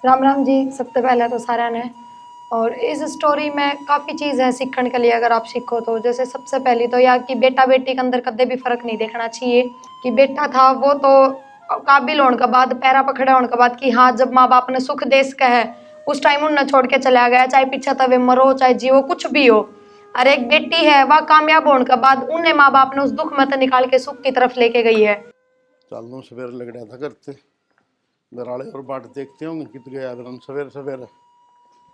राम राम जी। सबसे पहले तो सारा ने और इस स्टोरी में काफ़ी चीज़ है सीखने के लिए, अगर आप सीखो तो। जैसे सबसे पहली तो यह कि बेटा बेटी के अंदर कदे भी फर्क नहीं देखना चाहिए। कि बेटा था वो तो काबिल होने के बाद, पैरा पकड़े होने के बाद कि हाँ, जब माँ बाप ने सुख देश का है उस टाइम उन्हें छोड़ के चला गया, चाहे पीछे तवे मरो चाहे जियो कुछ भी हो। और एक बेटी है वह कामयाब होने के बाद उन्हें माँ बाप ने उस दुख में से निकाल के सुख की तरफ लेके गई है। चल सवेरे लग रहा था करते घराले और बाट देखते होंगे कित गया सवेरे सवेरे।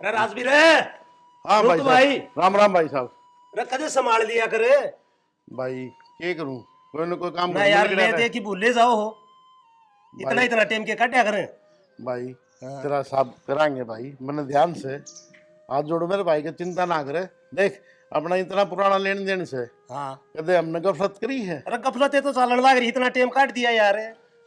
अरे राजवीर हाँ रुक भाई साहब। भाई। राम राम भाई साहब। अरे कदे संभाल लिया करे भाई क्या करूं, कोई ना कोई काम ना करने यार, लग ले रहा दे था। कि भूले जाओ हो। इतना इतना टाइम के काटा करें भाई तेरा साहब कराएंगे भाई, मैंने ध्यान से हाथ जोड़ो मेरे भाई की चिंता ना करे। देख अपना इतना पुराना लेन देन से हाँ। कदे हमने गफलत करी है? अरे गफलत है तो चालन लाग रही, इतना टाइम काट दिया यार।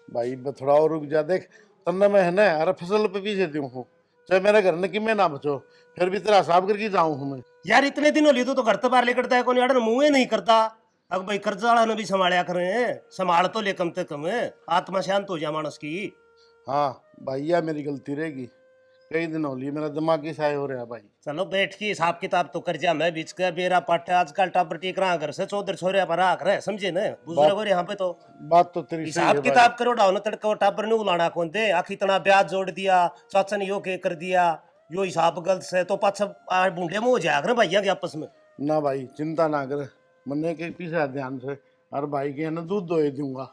भाई थोड़ा और रुक जा। देख तन्ने में है ना, अरे फसल पे पीछे दूं हूँ, चाहे मेरे घर ने कि मैं ना बचो, फिर भी तेरा साहब करके जाऊं हूँ मैं। यार इतने दिन हो लिए तो घर तो बाहर लेकर है, कौन यार मुंह नहीं करता। अब भाई कर्जा वाला ने भी संभालिया करें, संभाल तो ले कम से कम, आत्मा शांत हो जाए मानस की। हाँ भाई यह मेरी गलती रहेगी, कई दिन हो लिए मेरा दिमाग ही साय हो रहा है भाई। चलो बैठ के हिसाब किताब तो कर जा, मैं बीच का बेरा पाटा आजकल टापर टेक रहा घर से चौधर छोरे पर आख रहे, समझे ना बुजुर्ग हो यहाँ पे तो बात तो तेरी सही है हिसाब भाई। किताब करो डाउन तड़का टापर नहीं उलाना कौन दे, आखिर इतना ब्याज जोड़ दिया चाचा ने यो के कर दिया, यो हिसाब गलत से तो पाछा बूढ़े में हो जाएगा भैया के आपस में। ना भाई चिंता ना कर, मन्ने के पीछे ध्यान से, और भाई के है ना दूध दोए दूंगा,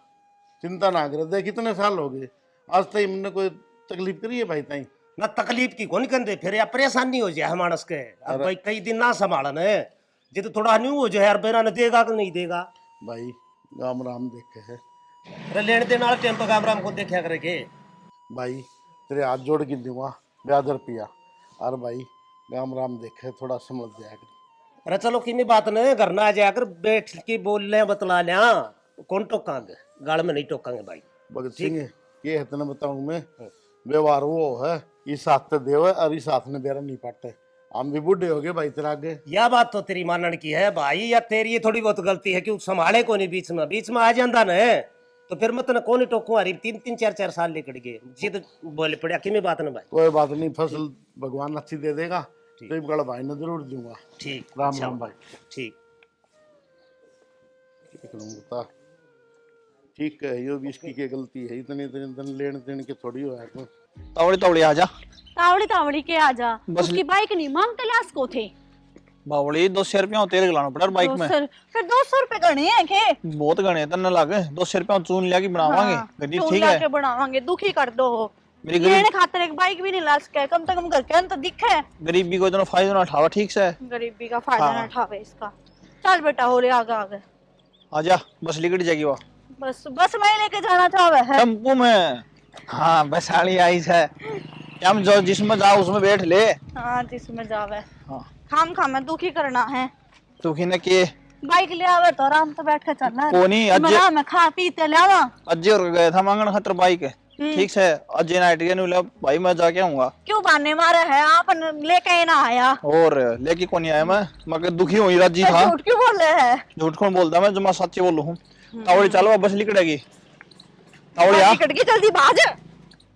चिंता ना कर। देख कितने साल हो गए आज तक मैंने कोई तकलीफ करी है भाई ताई? ना तकलीफ की कौन कर दे फिर, या परेशानी हो जाए मानस के। अब भाई कई दिन ना संभालन है, जिद थोड़ा न्यू हो जाए यार, बेरा ने देगा कि नहीं देगा। भाई राम राम देखे है अरे लेने देने वाले टेम्पो काम राम को देखा करेंगे भाई, तेरे हाथ जोड़ के दूंगा ब्याज रुपया, और भाई राम राम देखे थोड़ा समझ जाया कर। अरे चलो किन्नी बात न घर ना आ जाकर बैठ के बोल ले बतला लिया, कौन टोकांगे, गाल में नहीं टोकांगे भाई। भगत सिंह ये है तेने बताऊं मैं, व्यवहार वो है इस हाथ ते देवे और इस हाथ ने बेरा नहीं पाटे। हम भी बूढ़े हो गए भाई तेरा आगे। यह बात तो तेरी मानन की है भाई, या तेरी ये थोड़ी बहुत गलती है कि संभाले को नहीं, बीच में आ जाता न तो फिर मत न कौन टोकू हरी 3-3 4-4 साल लेकर गए जिद बोले पड़ा कि बात न भाई। कोई बात नहीं, फसल भगवान अच्छी दे देगा तो बड़ा भाई ने जरूर दूंगा। ठीक राम राम भाई। ठीक बता ठीक है, यो भी इसकी क्या गलती है, इतने इतने दिन लेन देन के थोड़ी हो है। तावड़ी तावड़ी आजा। तावड़ी तावड़ी के आजा, उसकी बाइक नहीं मांगते लाश को थे। बावड़ी 200 रुपया तेल गलाना पड़ा बाइक में। फिर 200 रुपए गणे हैं के? बहुत गणे तन्ने लागे 200 रुपया चून लिया की बनावांगे गरीब ठीक है। के बनावांगे, दुखी कर दो हो। मेरी लेने खातिर एक बाइक भी नहीं ला सके, कम से कम घर के अंदर दिखे। गरीबी को इतना फायदा ना उठावा ठीक से। गरीबी का फायदा ना उठावे इसका। चल बेटा हो रे आगे आगे आजा, बस लिकट जाएगी वो। बस मैं लेके जाना चाहवे है टेम्पो में। हाँ बस आली आई है, हम जो जिसमें जाओ उसमें बैठ ले। हाँ जिसमें जावे। हाँ खाम खाम में दुखी करना है। तू ने के बाइक ले आवे तो आराम से बैठ के चलना है। कोनी अज्जे मैं खा पीते ले आवा। अज्जे और गया था मांगन खतर बाइक ठीक से। अज्जे नाइट के नु भाई मैं जाके आऊंगा। क्यों बहाने मारे है आप, लेके ना आया और लेके कौन आया मैं, मगर दुखी हुई राजी था। झूठ क्यों बोल रहे हैं? झूठ कौन बोलता, मैं जो मैं सच्ची बोलू हूँ। तावड़ी चलो बस लिकड़ेगी। तावड़ी आ लिकट की जल्दी भाज।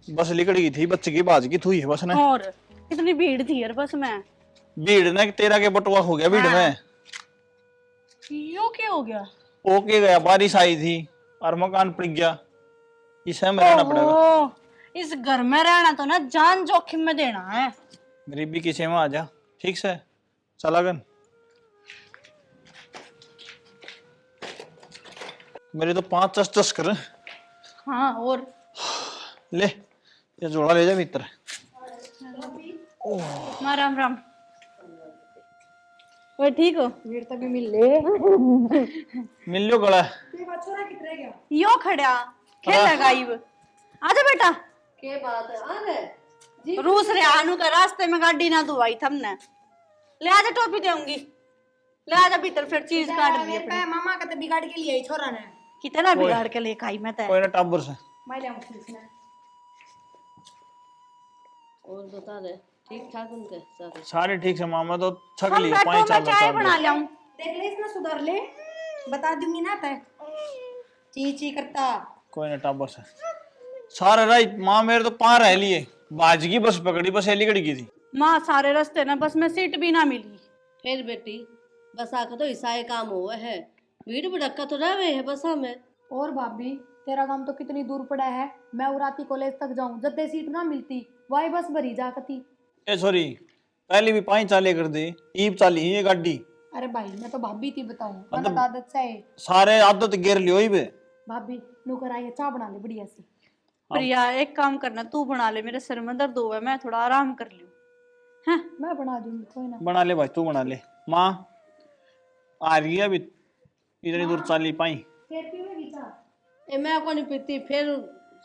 बस लिकड़ गई थी, बच्चे की बाज की थी है बस ने। और इतनी भीड़ थी यार बस में। भीड़ ने तेरा के बटुआ हो गया भीड़ में। यो क्या हो गया? ओके गया, बारिश आई थी और मकान पड़ गया, इसे में रहना पड़ेगा। इस घर में रहना तो ना जान जोखिम में देना है। गरीबी किसे में आ जा ठीक से चला गन। मेरे तो 5 चस कर। हाँ और ले ये जोड़ा ले जा भीतर। राम राम। वो ठीक हो? भीड़ तक भी मिल ले। मिल लो गला यो खड़ा खेल गाइब। आजा बेटा। के बात है रूस रे आनू का रास्ते में गाड़ी ना दुआई थमने। ले आजा टोपी देऊंगी, ले आजा भीतर फिर चीज काट दी अपनी। मामा का तो बिगाड़ के लिए छोरा ने कितना बिगाड़ के ले खाई मैं। कोई ना टाबर से मैं ले आऊं इसने। और बता दे ठीक ठाक उनके सारे? सारे ठीक से मामा तो थक हम लिए बैठो, पानी मैं चाय बना चाल। लाऊं। देख ले इसमें सुधार ले, बता दूंगी ना तय ची ची करता। कोई ना टाबर से सारे रात माँ मेरे तो 5 रह लिए बाज की बस पकड़ी, बस हेली गड़ी की थी। माँ सारे रास्ते ना बस में सीट भी ना मिली। फिर बेटी बस आकर तो ईसाई काम हुआ है, भीड़ भड़क्का तो रहे है बसा में। और भाभी तेरा काम तो कितनी दूर पड़ा है, मैं उराती कॉलेज तक जाऊं जब सीट ना मिलती वही बस भरी जाती। ए सॉरी, पहले भी 5 चाले कर दे, ईब चाली ही ये गाड़ी। अरे भाई मैं तो भाभी थी बताऊं, मैं मतलब तो आदत से है। सारे आदत गिर लियो ही बे। भाभी नुकर आई है, चाय बना ले बढ़िया सी। प्रिया एक काम करना, तू बना ले, मेरे सिर में दर्द हुआ है, मैं थोड़ा आराम कर लूं। हाँ मैं बना दूंगी कोई ना। बना ले भाई, तू बना ले। माँ आ रही है अभी, इतनी दूर चाली पाई। फिर पीवेगी चाय? ए मैं को नहीं पीती, फिर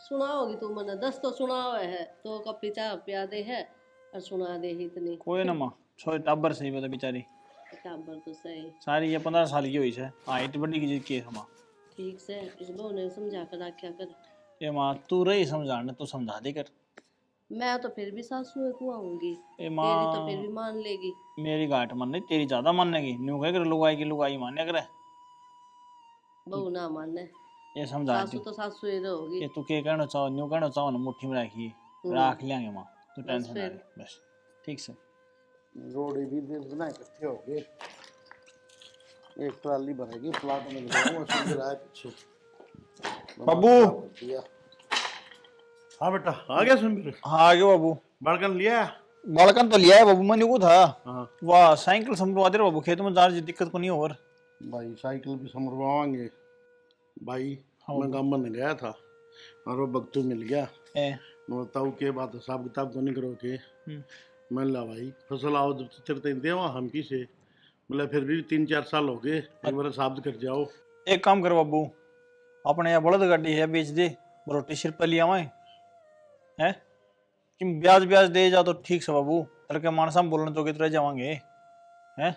सुनाओगी तू मने, 10 तो सुनाओ है तो कपी चाह पिया दे है और सुना दे ही इतनी। कोई ना माँ, छोटे टाबर सही बता बेचारी, टाबर तो सही सारी ये 15 साल की हुई है। हाँ इतनी बड़ी की चीज है माँ। ठीक से इस बहू ने समझा कर रखा कर। ये माँ तू रही समझाने, तू समझा दे कर। मैं तो फिर भी सासू को आऊंगी, ए तेरी माँ तो फिर भी मान लेगी। मेरी घाट मान नहीं, तेरी ज्यादा मानेगी। न्यू कह कर लुगाई की लुगाई मान्या करे, बहू ना माने, ये समझा सासू दू। तो सासू ही रहोगी। ये तू के कहना चाहो, न्यू कहना चाहो ना, मुट्ठी में रखी रख लेंगे माँ, तू टेंशन ना फिर। ले बस। ठीक से रोड़ी भी दे बना इकट्ठे हो गए, एक ट्राली भरेगी प्लाट में लगाऊंगा, समझ रहा है पीछे बाबू। दिया। हाँ बेटा आ गया सुन। हाँ आ गया बाबू। बड़कन लिया? बालकन तो लिया है बाबू, मैंने को था। हाँ वाह साइकिल समझवा दे रहे बाबू, खेत में जा रही दिक्कत को नहीं और। भाई साइकिल भी समरवाएंगे भाई। हाँ मैं गाँव में गया था और वो बख्तू मिल गया। ए मैं बताऊँ के बात हिसाब किताब तो नहीं करो के। हम्म। मैं ला भाई फसल आओ चिरते देवा हम की से, मतलब फिर भी 3-4 साल हो गए, एक बार साबित कर जाओ। एक काम कर बाबू, अपने यहाँ बड़द गाड़ी है, बेच दे, रोटी सिर पर लिया हुआ है कि ब्याज ब्याज दे जा तो ठीक से बाबू, तड़के मानसा में बोलने तो कितने जावांगे हैं।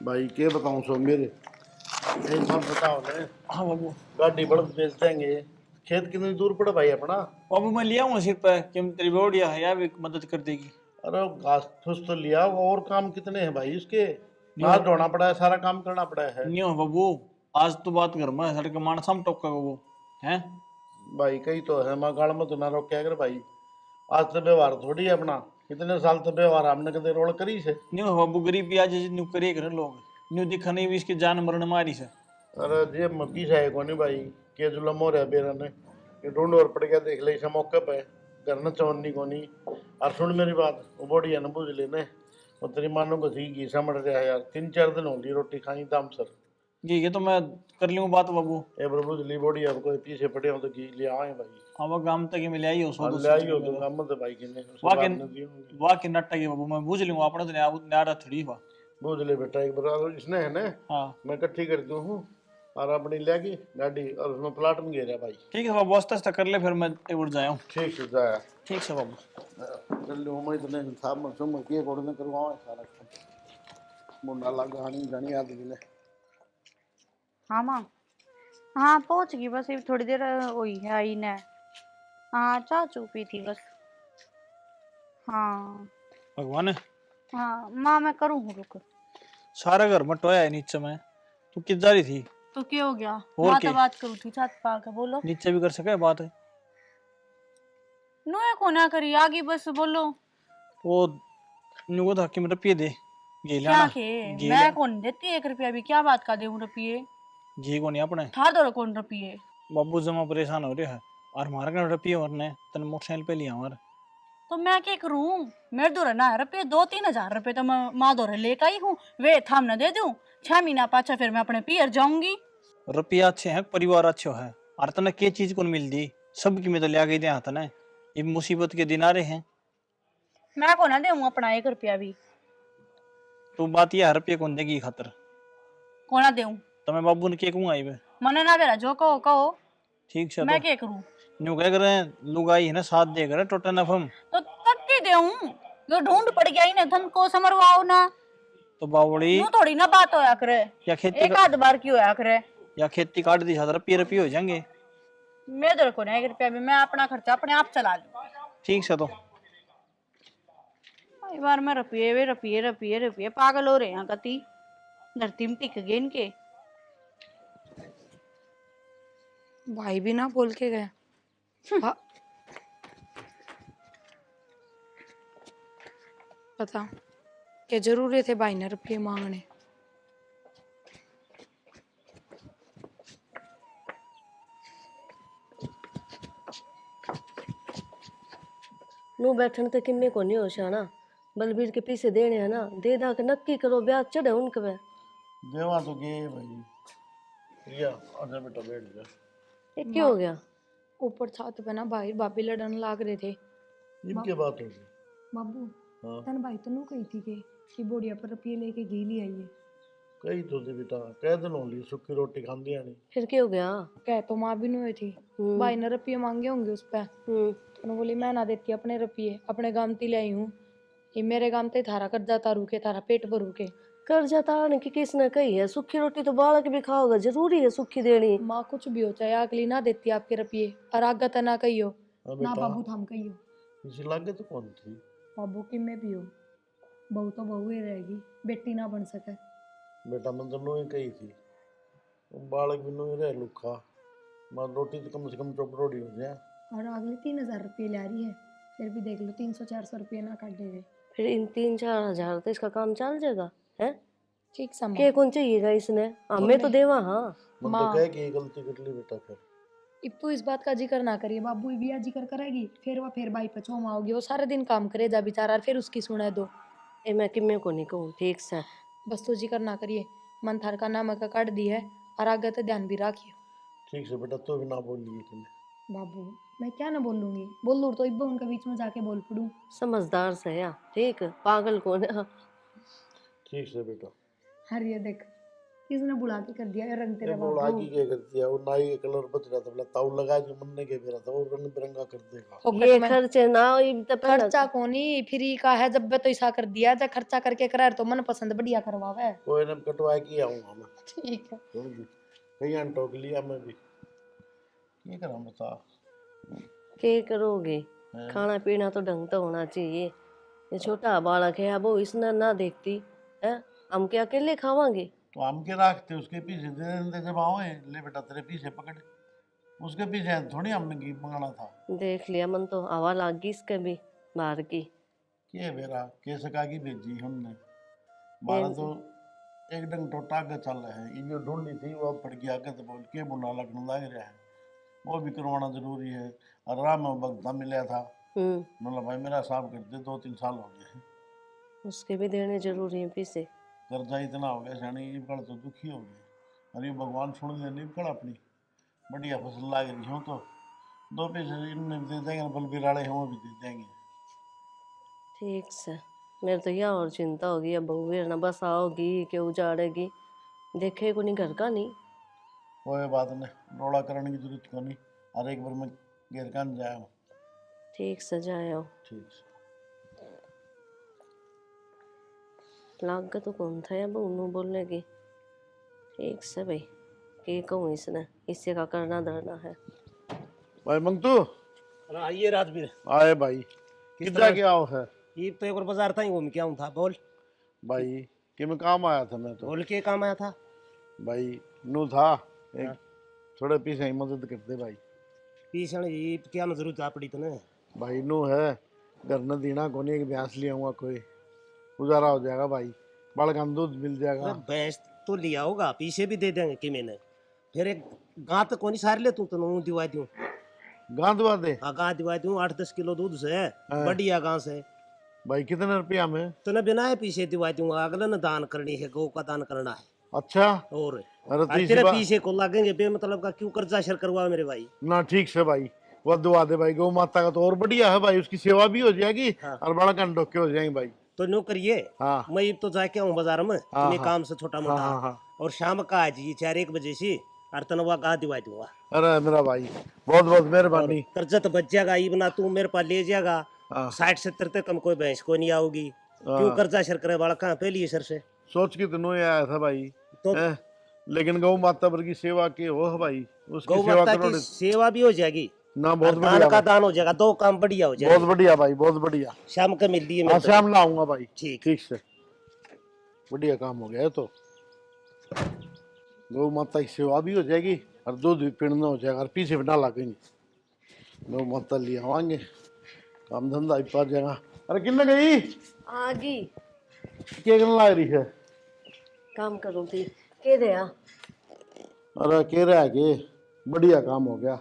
भाई के बताऊँ सो मेरे, एक बार बताओ ने हाँ बाबू। गाड़ी बड़द बेच देंगे, खेत कितनी दूर पड़ा भाई अपना? बाबू मैं लिया हूँ सिर पर कि तेरी बोड़िया है यार, भी मदद कर देगी। अरे घास फूस तो लिया, और काम कितने हैं भाई इसके, हाथ धोना पड़ा है, सारा काम करना पड़ा है। नहीं हो बाबू, आज तो बात कर, मैं सड़के मानसा में टोका वो है। भाई कहीं तो है, मैं गाड़ में तो ना रोक कर भाई, आज तो व्यवहार थोड़ी है अपना, इतने साल तो व्यवहार हमने कदे रोल करी से। नहीं हो बाबू, गरीबी आज न्यू करे कर लोग, न्यू दिखा नहीं भी इसकी जान मरण मारी से। अरे जेब में पीसा है कोनी भाई, के जुलम हो रहा बेरा ने, ये ढूंढ और पड़ गया देख ले इसे मौके पे, घर न चौनी कोनी। और सुन मेरी बात, वो बोड़ी है न बुझ लेने, वो तेरी मानो को थी घी समझ रहा है यार, 3-4 दिन होगी रोटी खाई दाम सर। ये तो मैं कर लूँ बात बाबू। ए प्रभु जली बोड़ी अब कोई पीछे पड़े हो तो घी ले आए भाई। हाँ वो गांव तक मिले आई हो, 100 ले आई हो तो काम तो भाई किने वाह की नट्टा की बाबू, मैं बूझ लूंगा अपने तो न्यारा थोड़ी हुआ। बुझ ले बेटा एक बार, इसने है ना हाँ मैं इकट्ठी कर दूँ हूँ और अपनी लेगी गाड़ी और उसमें प्लाट में गिरा भाई। ठीक है बाबू, आस्ता आस्ता कर ले, फिर मैं उड़ जाया हूँ। ठीक है जाया ठीक है बाबू। चल लो मैं इतने हिसाब में सुन के कोड़ने करवाओ सारा काम, मुंडा लगा नहीं जानी आदमी ने। हाँ माँ, हाँ पहुंच गई बस, ये थोड़ी देर हुई है आई ने। हाँ चाह चू पी थी बस। हाँ भगवान है। हाँ माँ मैं करूँ हूँ, रुक। सारा घर में टोया है नीचे में, तू किस जा रही थी? तो क्या हो गया, और माँ क्या? तो बात करूँ थी छत पा के, बोलो। नीचे भी कर सके बात है? नो को ना करी आगे बस बोलो। वो नुको था कि मेरा पिए दे घी क्या लाना। के घी मैं कौन देती 1 रुपया भी, क्या बात का दे रुपये, घी को नहीं अपने था दो कौन रुपये। बाबू जमा परेशान हो रहे है, और हमारा क्या रुपये और ने तन मोटरसाइकिल पे लिया हमारा। तो मैं क्या करूँ, मेरे दो ना रुपये 2-3 हजार रुपये तो मैं माँ दो लेकर आई हूँ, वे थाम न दे दूँ 6 महीना पाछा फिर मैं अपने पियर जाऊंगी। रुपया अच्छे हैं, परिवार अच्छे है, और तने के चीज को मिलती सबकी में तो लिया गई दे हाथ ने, ये मुसीबत के दिन आ रहे हैं। मैं को ना दूँ अपना 1 रुपया भी। तो बात यह रुपये कौन देगी खातर, को ना दूँ तो मैं बाबू ने के कहूँगा आई मने ना बेरा जो कहो ठीक से। मैं तो क्या करूँ, न्यू कह कर लुगाई है ना, साथ दे कर टोटा नफम तो तक्की दूँ जो ढूंढ पड़ गया ही ना धन को समरवाओ ना, तो बावड़ी यूं थोड़ी ना बात होया करे, या खेती एक आध बार की होया करे। या खेती काट दी साथ रुपये हो जाएंगे। मैं दो को ना 1 रुपया भी, मैं अपना खर्चा अपने आप चला लूँ। ठीक से। तो कई बार मैं रुपये पागल हो रहे हैं कति, धरती में टिक गए इनके। भाई भी ना बोल के गए। भा- पता कि जरूरी थे भाई ने रुपये मांगने। नू बैठन तो किन्ने को नहीं होश आना, बलबीर के पैसे देने हैं ना, दे दा के नक्की करो, ब्याज चढ़े उनके पे। देवा तो गए भाई। प्रिया आजा बेटा बैठ जा। ये क्या हो गया? ऊपर छत पे ना भाई भाभी लड़न लाग रहे थे। इनके बात होगी। बाबू हाँ तन भाई तो नू कही थी कि बोड़िया पर रुपये लेके घी ले आइए। कही तो थी बेटा, कह दिन होली सुखी रोटी खांदी आनी। फिर क्या हो गया? कह तो माँ भी नहीं हुई थी, भाई ने रुपये मांगे होंगे उस पर। तो बोली मैं ना देती अपने रुपये, अपने गामती ले आई हूँ, ये मेरे गामते थारा कर्जा तारू के, तारा पेट भरू के। कर्जा तारने की किसने कही है? सूखी रोटी तो बालक भी खाओगे, जरूरी है सूखी देनी। माँ कुछ भी हो चाहे अगली ना देती आपके रुपये, और आगे तो ना कहियो हाँ ना बेटा, बाबू थाम कहियो। इसी लागे तो कौन थी? बाबू कि में भी हो, बहू तो बहू ही रहेगी, बेटी ना बन सके। बेटा मैं तो नू ही कही थी, बालक भी नू ही रह लुखा, मां रोटी तो कम से कम चौपड़ोड़ी हो जाए। और अगली 3000 रुपये ला रही है, फिर भी देख लो 300-400 रुपये ना काट देवे। फिर इन 3-4 हजार तो इसका काम चल जाएगा है? ठीक समा के कौन चाहिएगा इसने? हमें तो देवा। हाँ मन तो कह के गलती कर ली बेटा। फिर इप्पू इस बात का जिक्र ना करिए, बाबू भी जिक्र करेगी, फिर भाई पे छोमा होगी, वो सारे दिन काम करे जा बेचारा, फिर उसकी सुने दो। ए मैं किम्मे को नहीं कहूँ, ठीक से बस तो जिक्र ना करिए, मन थार का नमक काट दी है, और आगे तो ध्यान भी रखियो। ठीक से बेटा, तो भी ना बोलिए तुम्हें। बाबू मैं क्या ना बोलूंगी, बोल दूँ तो इब्बा उनके बीच में जाके बोल पड़ूं। समझदार से या ठीक, पागल कौन है? ठीक से बेटा। हर ये देख किसने बुला के कर दिया ये रंग तेरे वो बाबू। आगे क्या कर दिया, वो नाई का कलर बच रहा था, बोला ताऊ लगा जो मन ने के मेरा था, वो रंग बिरंगा कर देगा। ये में खर्चे ना हो, ये तो पहले खर्चा कोनी फ्री का है, जब तो ऐसा कर दिया जब खर्चा करके करार तो मन पसंद बढ़िया करवावे। कोई ने कटवा के आऊंगा मैं। ठीक है समझी? कहीं अन टोक लिया मैं भी, क्या करा बता। के करोगे? हैं? खाना पीना तो ढंग तो होना चाहिए। ये छोटा बालक है, अब वो इसने ना देखती है, हम क्या अकेले खावांगे? तो हम के रखते उसके पीछे दे देते जब आओ, ले बेटा तेरे पीछे पकड़, उसके पीछे थोड़ी हमने घी मंगाना था। देख लिया, मन तो हवा लाग गई इसके भी बाहर की। के बेरा कैसे कागी भेजी हमने, बारह तो एक डंग टोटा आगे चल रहा है, ये जो ढूंढनी थी वो अब पड़ गया आगे, तो बोल के बुला लगने लग रहा है, वो भी करवाना जरूरी है। और राम में भगता मिला था, मतलब भाई मेरा साहब कर दे, 2-3 साल हो गए हैं, उसके भी देने जरूरी है पैसे। कर्जा इतना हो गया शानी, इबकड़ तो दुखी हो गए। अरे भगवान सुन ले, इबकड़ अपनी बढ़िया फसल लाग रही हो तो 2 पैसे इनने भी दे देंगे, बलबीर वाले हैं वो भी दे देंगे। ठीक से, मेरे तो यह और चिंता होगी, अब बहू ना बस आओगी कि उजाड़ेगी, देखे को नहीं घर का नहीं। कोई बात नहीं, रोड़ा करने की जरूरत को नहीं, और एक बार मैं घेर कान जाया। ठीक से जाए ठीक से। लाग तो कौन था या बहू बोलने की। ठीक से भाई, के कहूँ इसने, इससे का करना धरना है। भाई मंगतू आइए राजवीर। आए भाई, कितना क्या हो है ये तो एक बार बाजार था ही घूम के आऊँ था। बोल भाई, कि मैं काम आया था मैं तो। बोल के काम आया था भाई नू था एक, थोड़े पीछे ही मदद कर दे भाई। पीछे ये क्या में जरूरत आ पड़ी तने? भाई नू है घर न दीना कोनी, एक भैंस ले आऊंगा, कोई गुजारा हो जाएगा भाई, बड़का दूध मिल जाएगा। भैंस तो लिया होगा, पीछे भी दे देंगे कि मैंने, फिर एक गां तो कोनी सार ले तू तो दिवा दूं। गां दवा दे? हाँ गां दिवा दूं, 8-10 किलो दूध से, बढ़िया गां से। भाई कितने रुपया में? तूने बिना है पीछे दिवा दूंगा, अगले ने दान करनी है, गौ का दान करना है। अच्छा, और अरे तो तेरे पीछे को लगेंगे बेमतलब का, क्यों कर्जा शर करवा मेरे भाई। ना ठीक से भाई, वो दुआ दे भाई, गौ माता का तो और बढ़िया है भाई, उसकी सेवा भी हो जाएगी। हाँ। और बड़ा कंडोके हो जाएंगे भाई। तो नो करिए। हाँ मैं तो जाके आऊँ बाजार में, हाँ, तुम्हें हाँ। काम से छोटा मोटा। हाँ, हाँ। और शाम का आज ये 4-1 बजे से और तनवा का दिवा दूंगा। अरे मेरा भाई बहुत बहुत मेहरबानी। कर्जा तो बच जाएगा, ये बना तू मेरे पास ले जाएगा। हाँ। 60-70 तक कम कोई भैंस को नहीं आओगी। क्यों कर्जा शर करे वाला, कहाँ पहली सर से सोच के तो आया था भाई तो लेकिन गौ माता पर की सेवा के हो भाई, उसकी गौ सेवा माता करो की सेवा भी हो जाएगी ना। बहुत और दान बढ़िया का भाई, दान हो जाएगा, 2 काम बढ़िया हो जाएगा। बहुत बढ़िया भाई, बहुत बढ़िया। शाम का मिल ली हाँ शाम ना आऊंगा भाई। ठीक। ठीक से, बढ़िया काम हो गया है। तो गौ माता की सेवा भी हो जाएगी और दूध भी पीना हो जाएगा, और पीछे भी ना लगेंगे। गौ माता लिए आवाएंगे, काम धंधा भी पड़ जाएगा। अरे किन्ने गई आगी क्या करने लग रही है? काम करूँ थी के दे अरे कह रहा है कि बढ़िया काम हो गया।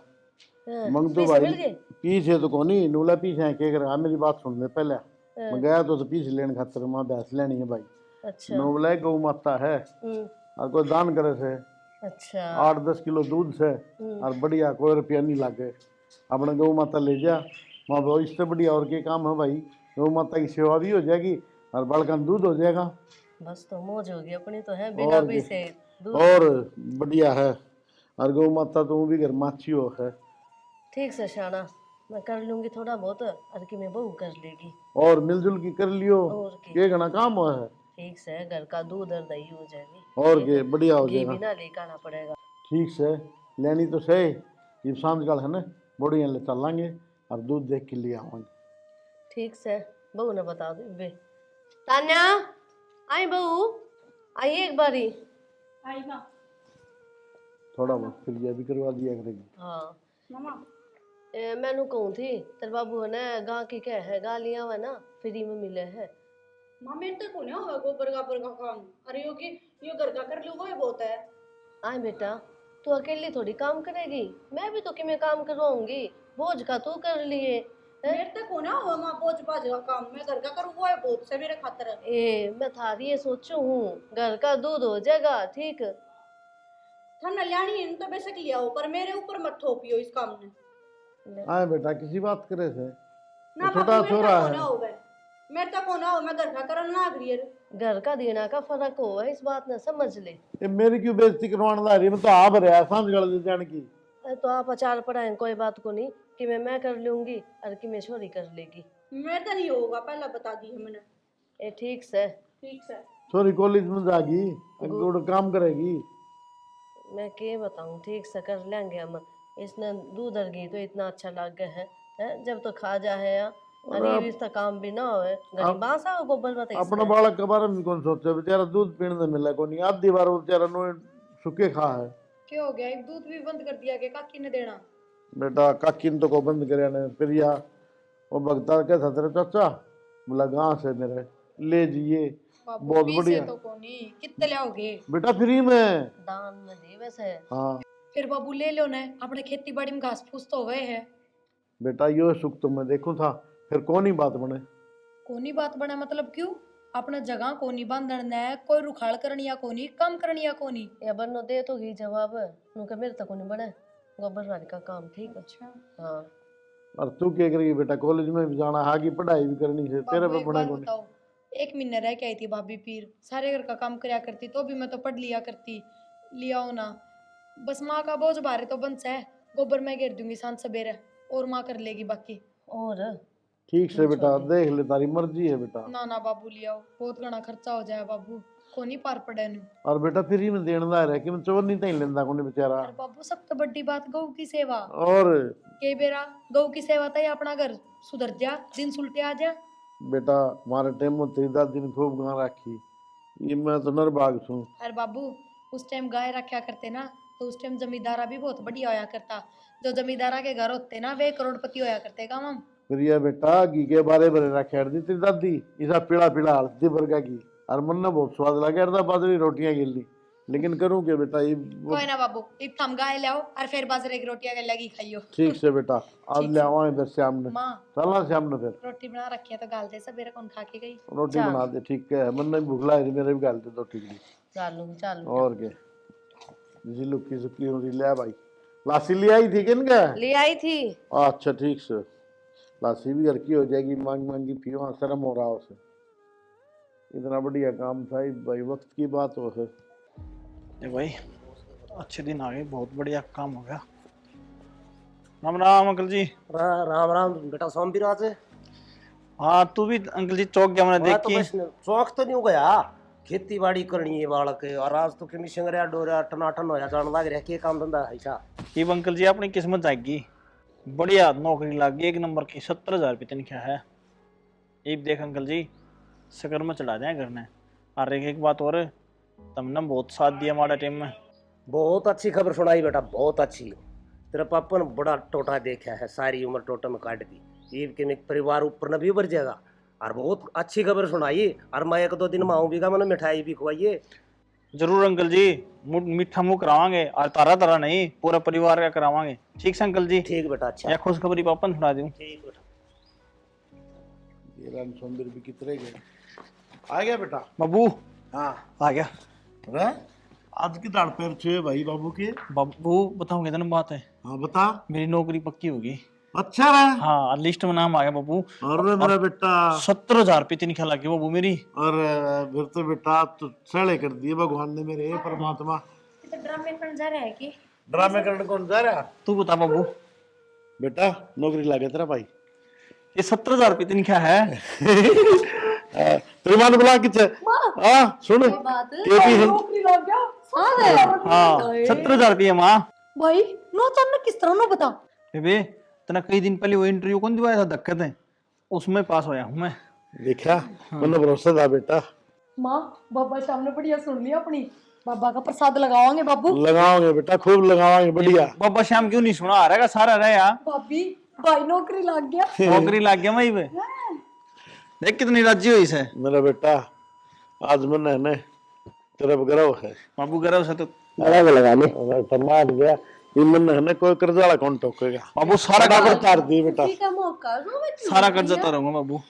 मंग तो पैसे भाई मिल गए? पीछे तो कोनी नूला पीछे है क्या करेगा मेरी बात सुन ले पहले। हाँ। मैं गया तो पीछे लेने खातर मां भैंस लेनी है भाई। अच्छा नूला गौ माता है और कोई दान करे से अच्छा 8-10 किलो दूध से और बढ़िया कोई रुपया नहीं लागे अपने गौ माता ले जा। माँ भाई इससे बढ़िया और क्या काम है भाई। गौ माता की सेवा भी हो जाएगी और बालका दूध हो जाएगा बस तो मौज होगी अपनी तो है बिना और पैसे दूध। और बढ़िया है। और गौ माता तो भी घर माछी हो है। ठीक से शाना मैं कर लूंगी थोड़ा बहुत और कि मैं बहू कर लेगी और मिलजुल की कर लियो और की ये घना काम हुआ है। ठीक से घर का दूध और दही हो जाएगी और के बढ़िया हो घी जाएगा। भी ना लेकर आना पड़ेगा। ठीक से लेनी तो सही ये सांझ काल है ना बढ़िया ले चलेंगे और दूध देख के लिए आवांगे। ठीक से बहू ने बता दो बे तान्या आई बहू आई एक बारी आई माँ थोड़ा बहुत फिर ये भी करवा दिया करेगी। हाँ मामा मैनू कहूँ थी तेरे बाबू ने गाँ की क्या है गालियाँ हुआ ना फ्री में मिले है। माँ मेरे तक को ना होगा गोबर गाबर का काम। अरे यो घर का कर लो वो बहुत है। आए बेटा तू अकेली थोड़ी काम करेगी मैं भी तो कि मैं काम करवाऊंगी बोझ का तू कर लिए मेरे तक को ना होगा माँ बोझ बाज का काम मैं घर का करूँ वो है बहुत से मेरे खातर। ए मैं थारी ये सोचू हूँ घर का दूध हो जाएगा ठीक। हमने लियानी इन तो बेशक लिया हो पर मेरे ऊपर मत थोपियो इस काम ने। आए बेटा किसी बात करे से ना छोटा बाबू, छोरा मेरे तक है। होना होगा मेरे तक होना हो मैं घर का करन ना अग्री घर का देना का फर्क हो इस बात ने समझ ले। ये मेरी क्यों बेइज्जती करवाने ला रही है। मैं तो आ भरया सांझ काल दे जाने की। तो आप अचार पढ़ाए कोई बात को नहीं कि मैं कर लूंगी और कि मैं छोरी कर लेगी। मेरे तो नहीं होगा पहला बता दी है मैंने। ए ठीक से ठीक है छोरी कॉलेज में जागी अगोड़ काम करेगी। मैं के बताऊं ठीक से कर लेंगे हम। इसने दूध और घी तो इतना अच्छा लग गया है जब तो खा जा है और ये भी इसका काम भी ना होए गरीबा सा हो गोबर बताइए। अपना बालक के बारे में कौन सोचे बेचारा दूध पीने ने मिला को नहीं आधी बार वो बेचारा नो सुखे खा है। क्या हो गया एक दूध भी बंद कर दिया कि काकी ने देना। बेटा काकी ने तो को बंद करे ने फिर या वो भगता के था तेरे चाचा बोला गांव से मेरे ले जिए बहुत बढ़िया। तो कोनी कितने लाओगे बेटा फ्री में दान में दे वैसे। हाँ फिर बाबू ले लो ना अपने खेती बाड़ी में घास फूस तो हुए है। बेटा यो सुख तो मैं देखूं था फिर कौन ही बात बने। कोनी बात बना मतलब क्यों अपने जगह कोनी बांधना है कोई रुखाड़ करनी या कोनी काम करनी या कोनी। या बनो दे तो घी जवाब नुका मेरे तक नहीं बने गोबर वाली का काम ठीक है। अच्छा हाँ और तू क्या करेगी बेटा कॉलेज में भी जाना आगे पढ़ाई भी करनी है तेरे पे एक बने बात को नहीं। बताओ एक महीने रह के आई थी भाभी पीर सारे घर का काम करया करती तो भी मैं तो पढ़ लिया करती लिया हो ना। बस माँ का बोझ भारे तो बंस है गोबर मैं घेर दूंगी सांझ सवेरे और माँ कर लेगी बाकी। और ठीक से बेटा देख ले तारी मर्जी है बेटा। ना ना बाबू लिया बहुत घना खर्चा हो जाए बाबू को नहीं पार पड़े नु। और बेटा फ्री में देने दा रहे कि मैं चोर नहीं तई लेंदा कोनी बेचारा। और बाबू सब तो बड़ी बात गौ की सेवा और के बेरा गौ की सेवा तय अपना घर सुधर जा दिन सुलटे आ जा। बेटा हमारे टाइम में तेरी दादी ने खूब गां रखी ये मैं तो नरबाग छूं। अरे बाबू उस टाइम गाय रखा करते ना तो उस टाइम जमींदारा भी बहुत बढ़िया होया करता जो जमींदारा के घर होते ना वे करोड़पति होया करते काम हम। फिर ये बेटा घी के बारे बरे रखे दी तेरी दादी इसा पीला पीला हल्दी वर्गा की और मन ने बहुत स्वाद लगा था बाजरी रोटियां गिल्ली लेकिन करूँ क्या बेटा ये कोई ना बाबू एक थम गाय ले आओ और फिर बाजरे की रोटियां के लगी खाइयो। ठीक से बेटा आज ले आवा इधर शाम ने माँ चलना शाम ने फिर रोटी बना रखी है तो गाल दे सवेरे कौन खा के गई। रोटी बना दे ठीक है मन ने भूख लग रही मेरे भी गाल दे दो ठीक चालू और क्या जी लुकी सुकी हो रही ले भाई लासी ले आई थी किन का ले आई थी। अच्छा ठीक से लासी भी घर की हो जाएगी मांग मांगी पियो शर्म हो रहा उसे इतना बढ़िया काम था भाई वक्त की बात हो है। ए भाई अच्छे दिन आ गए बहुत बढ़िया काम हो गया। राम राम अंकल जी। राम राम बेटा सोम बिराज। हाँ तू भी अंकल जी चौक गया मैंने देख के। चौक तो नहीं हो गया खेती बाड़ी करनी है बालक और आज तो किमी संगरिया डोरिया टनाटन होया जान लग रहा के काम धंधा है ऐसा। ये अंकल जी अपनी किस्मत जाएगी बढ़िया नौकरी लग गई 1 नंबर की 70,000 रुपये तनख्वाह है। ये देख अंकल जी शक्कर में चला जाए घर ने। और एक बात और तुमने बहुत साथ दिया हमारे टाइम में। बहुत अच्छी खबर सुनाई बेटा बहुत अच्छी। तेरा पापा ने बड़ा टोटा देखा है सारी उम्र टोटा में काट दी ये कि परिवार ऊपर न भी उभर जाएगा और बहुत अच्छी खबर सुनाई। और मैं 1-2 दिन में आऊँ भी मैंने मिठाई भी खुआइए। जरूर अंकल जी, मीठा मुंह करावांगे और तारा तारा नहीं, पूरा परिवार का करावांगे। ठीक से अंकल जी। ठीक बेटा, अच्छा या खुशखबरी पापा ने सुना दूं। ठीक बेटा। ये राम सुंदर भी कितने गए। आ गया बेटा। बाबू हाँ आ गया। अरे आज की दाढ़ पैर छुए भाई बाबू के। बाबू बताऊं कितनी बात है, हाँ बता। मेरी नौकरी पक्की होगी। अच्छा रहा। हाँ, लिस्ट में नाम आ गया बाबू। और मेरा बेटा 70,000 रुपये तनख्वाह लगी बाबू मेरी। और फिर तो बेटा तो सड़े कर दिए भगवान ने मेरे परमात्मा। ड्रामे करने जा रहा है कि ड्रामे करने कौन जा रहा। तू बता बाबू, बेटा नौकरी लगे तेरा भाई। ये 70,000 रुपये तनख्वाह है। तेरी मां ने बुला किसे। हाँ सुन बात केपी है। हाँ 70,000 रुपये माँ। भाई नो तन्ने किस तरह नो बता। बेबे तना कई दिन पहले वो इंटरव्यू कौन दिवाया था दिक्कत है, उसमें पास होया हूँ मैं। देखा मैंने भरोसा था बेटा। माँ बाबा शाम ने बढ़िया सुन लिया अपनी, बाबा का प्रसाद लगाओगे बाबू। लगाओगे बेटा खूब लगाओगे बढ़िया। बाबा श्याम क्यों नहीं सुना, आ रहेगा सारा रहे यार। भाभी भाई नौकरी लग गया। नौकरी लग गया वही पे। देख कितनी राजी हुई से मेरा बेटा। आज मैंने है तेरा गर्व है बाबू, गर्व से तो अलग लगाने मान गया। ये मन है ना कोई कर्जा वाला कौन टोकेगा। बाबू सारा कर्जा तार दिए बेटा। किसी का मौका दो मैं क्यों सारा कर्जा तारूंगा बाबू।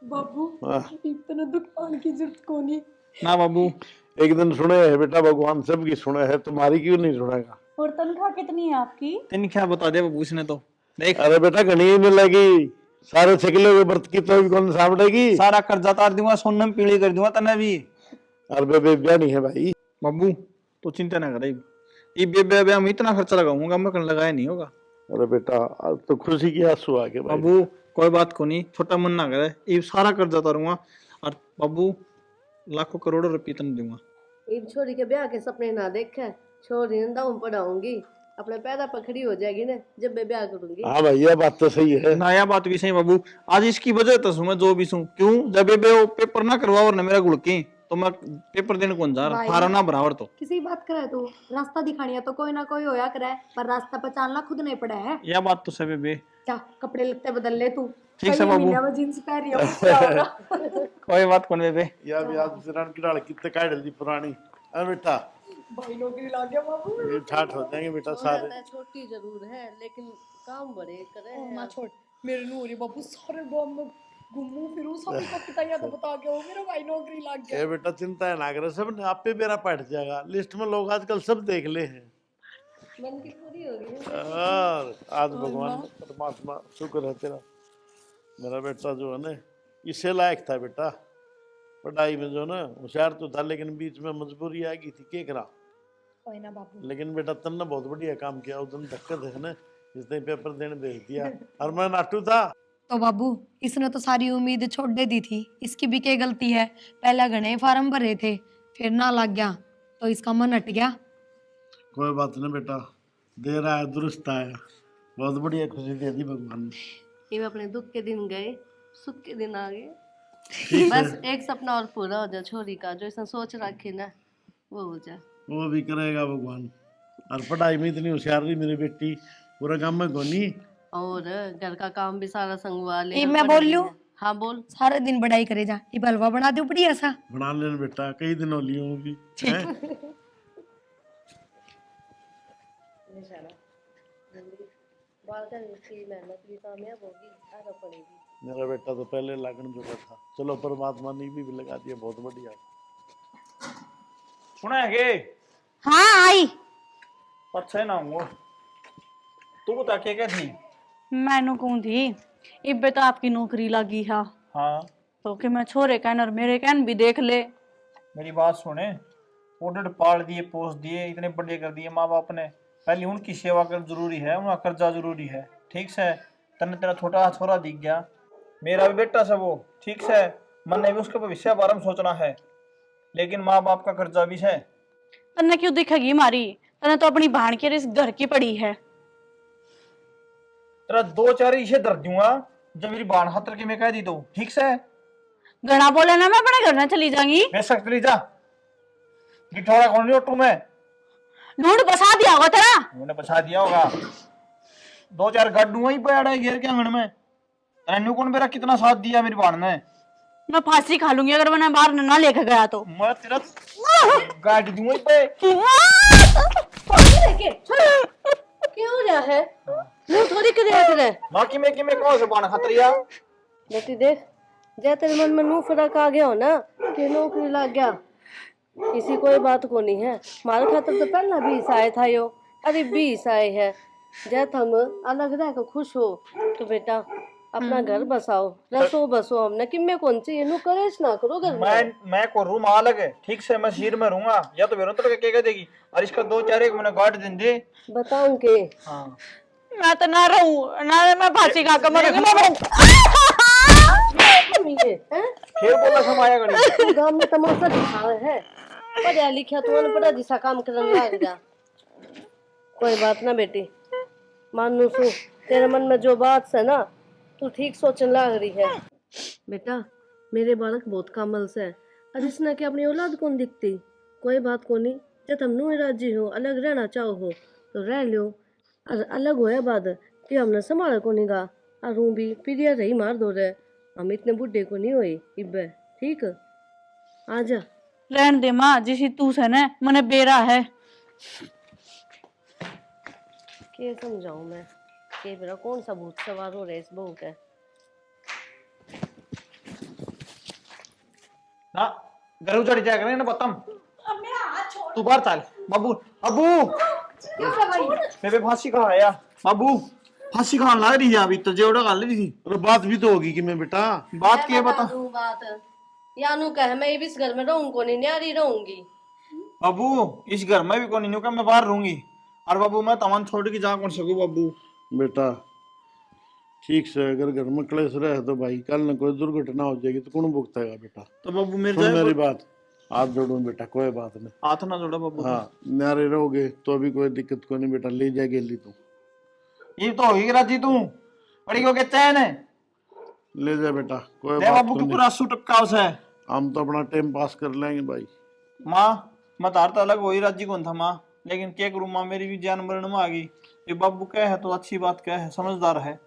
बाबू हाँ। इतना दुख पाने की जरूरत को नहीं। ना बाबू, एक दिन सुने है बेटा भगवान सबकी सुने है, तुम्हारी क्यों नहीं सुनेगा। और तनख्वाह कितनी है आपकी? तनख्वाह बता दे बाबू इसने तो। देख अरे बेटा घनी नहीं लगी, सारे छकले हुए व्रत की तो भी कौन सामड़ेगी। सारा कर्जा तार दूंगा, सोने में पीली कर दूंगा तने भी। अरे बेबे ब्याह नहीं है भाई। बाबू तो चिंता ना करे, ये बेबे ब्याह में इतना खर्चा लगाऊंगा मैं कल लगाया नहीं होगा। अरे बेटा आज तो खुशी की आंसू आ गए भाई। बाबू कोई बात को नहीं, छोटा मन ना करे, ये सारा कर्जा तारूंगा। और बाबू लाखों करोड़ों रुपये तन दूंगा। इन छोरी के ब्याह के सपने ना देखे, छोरी ने दाऊं पढ़ाऊंगी, अपने पैदा पर खड़ी हो जाएगी ना जब मैं ब्याह करूंगी। हाँ भाई ये बात तो सही है। नया बात भी सही बाबू, आज इसकी वजह तो हूँ मैं जो भी हूँ। क्यों जब बेबे वो पेपर ना करवा और मेरा गुड़की तो मैं पेपर देने कौन जा रहा, फारा ना बराबर तो किसी बात करे तो रास्ता दिखानी है तो कोई ना कोई होया करे, पर रास्ता पहचानना खुद नहीं पड़ा है। यह बात तो सही बेबे। क्या कपड़े लगते बदल ले तू। ठीक से कई बाबू। महीने में जींस पहन रही हूँ, क्या होगा? कोई बात कौन बेबे। या भी आज सिरान की डाल कितने काट दी पुरानी। अरे बेटा भाई नौकरी लग गया बाबू। ये ठाठ हो जाएंगे बेटा सारे। मैं छोटी जरूर है लेकिन काम बड़े करे हैं। माँ छोड़ मेरे नूरी बाबू, सारे गांव में घूमू फिरू सभी को पिताइया तो बता के हो मेरा भाई नौकरी लग गया। ये बेटा चिंता है ना करे, सब ने आप पे मेरा पट जाएगा। लिस्ट में लोग आजकल सब देख ले हैं। मन की पूरी हो गई। और आज भगवान परमात्मा शुक्र है तेरा। मेरा बेटा जो है ना इससे लायक था बेटा, पढ़ाई में जो ना होशियार तो था, लेकिन बीच में मजबूरी आ गई थी क्या करा। कोई ना बाबू। लेकिन बेटा तुमने बहुत बढ़िया काम किया। उस दिन धक्का है ना इसने पेपर देने भेज दिया और मैं नाटू था। तो बाबू इसने तो सारी उम्मीद छोड़ दे दी थी, इसकी भी क्या गलती है। पहले घने फॉर्म भरे थे, फिर ना लग गया तो इसका मन हट गया। कोई बात नहीं बेटा, दे रहा है दुरुस्त आया। बहुत बढ़िया खुशी दे दी भगवान ने। ये अपने दुख के दिन गए, सुख के दिन आ गए। बस एक सपना और पूरा हो जाए छोरी का, जो इसने सोच रखी ना वो हो जाए। वो भी करेगा भगवान। और पढ़ाई में इतनी होशियार रही मेरी बेटी, पूरा काम में गोनी। और घर का काम भी सारा संगवा ले। ये मैं बोल लूं? हाँ बोल। सारे दिन बढ़ाई करे जा, ये हलवा बना दो बढ़िया सा। बना लेना बेटा, कई दिन हो लिए होगी। मेहनत भी कामयाब होगी, आगे पड़ेगी। मेरा बेटा तो पहले लगन चुका था, चलो परमात्मा ने भी लगा दिया, बहुत बढ़िया। सुना है के हाँ आई। अच्छा ना वो तू बता क्या थी। मैनू कौन थी, इब्बे तो आपकी नौकरी लगी है हाँ तो कि मैं छोरे कहन और मेरे कहन भी देख ले। मेरी बात सुने, ऑर्डर पाल दिए, पोस्ट दिए, इतने बड़े कर दिए माँ बाप ने। पहले उनकी सेवा कर जरूरी है, उनका कर्जा जरूरी है। ठीक से तने तेरा छोटा छोरा दिख गया, मेरा भी बेटा से वो। ठीक से मन ने भी उसके भविष्य बारे में सोचना है, लेकिन माँ बाप का कर्जा भी है। तन्ने क्यों दिखेगी मारी, तने तो अपनी बहन के इस घर की पड़ी है। तेरा 2-4 इसे दर दूंगा जब मेरी बाण हाथ के मैं कह दी तो। ठीक से घना बोले ना, मैं अपने घर में चली जाऊंगी। बेशक चली जा, गिठौड़ा कौन नहीं ऑटो में ढूंढ बसा दिया होगा तेरा। उन्होंने बचा दिया होगा। 2-4 गड्ढू ही पड़ा है घेर के आंगन में। तेनू कौन मेरा कितना साथ दिया मेरी बाण ने। मैं फांसी खा लूंगी अगर मैंने बाहर ना लेके गया तो। मैं तेरा गाड़ी दूंगा पे। क्यों रहा है मुंह थोड़ी कर रहे। मां की मैं कौन से बाण खतरिया। बेटी देख, जे तेरे मन में नू फर्क आ गया हो ना कि नौकरी लग गया, किसी कोई बात को नहीं है। हमारे खातर तो पहला 20 आए था यो, अरे 20 आए है। जब हम अलग रह कर खुश हो तो बेटा अपना घर बसाओ, रसो बसो। हमने कि मैं कौन सी इनु करेज ना करो घर में। मैं को रूम अलग है ठीक से, मैं शहर में रहूंगा या तो बेरों तो क्या कह देगी। और इसका 2-4 एक मैंने गाड़ दिन दे। बताऊं के हाँ मैं तो ना रहूं ना, मैं फांसी खा कर मरूंगी। हैं? फिर बोला समाया गड़ी। तू गांव में तमाशा दिखा है, पढ़ा लिखा तो अनपढ़ा जिसा काम करने लग जा। कोई बात ना बेटी, मानू सु तेरे मन में जो बात है ना तू ठीक सोचने लग रही है। बेटा मेरे बालक बहुत कामल से है, और इसने के अपनी औलाद कौन दिखती। कोई बात को नहीं, जब तुम नू राजी हो अलग रहना चाहो हो तो रह लो। और अलग होया बाद कि हमने संभाला को नहीं गा, और रू भी पीरिया रही मार दो रहे। हम इतने बुढ़े को नहीं हुए इब्बे, ठीक आजा। रहन दे माँ, जिसी तू से न मने बेरा है। के समझाऊं मैं के मेरा कौन सा भूत सवार हो रहा है इस बहू के। ना घर उजड़ जाया करें ना बतम। तू बाहर चल बाबू। अबू मैं पे फांसी कहा आया बाबू। फांसी खान लग रही है अभी तो जेवड़ा गाल रही थी। अरे बात भी तो होगी कि मैं बेटा बात की है बता। बात यानू कह मैं इस घर में रहूं को नहीं, न्यारी रहूंगी। बाबू इस घर में भी कौन नहीं का, मैं बाहर रहूंगी। और बाबू मैं तमन छोड़ के जा कौन सकूं बाबू। बेटा ठीक से अगर घर में क्लेश रहे तो भाई कल न कोई दुर्घटना हो जाएगी तो कौन भुगतेगा बेटा। तो बाबू मेरे सुन जाए मेरी बात, हाथ जोड़ूं बेटा, कोई बात नहीं। हाथ ना जोड़ा बाबू। हाँ न्यारे रहोगे तो भी कोई दिक्कत को नहीं बेटा, ले जा गेली तू। ये तो होगी राजी तू बड़ी को के चैन है। ले जा बेटा कोई दे बात बाबू को की नहीं, पूरा सूट टक्का है। हम तो अपना टाइम पास कर लेंगे भाई। माँ मैं तार तो अलग हो ही राजी कौन था माँ, लेकिन क्या करूँ माँ मेरी भी जान मरण में आ गई। ये बाबू क्या है तो अच्छी बात क्या है, समझदार है।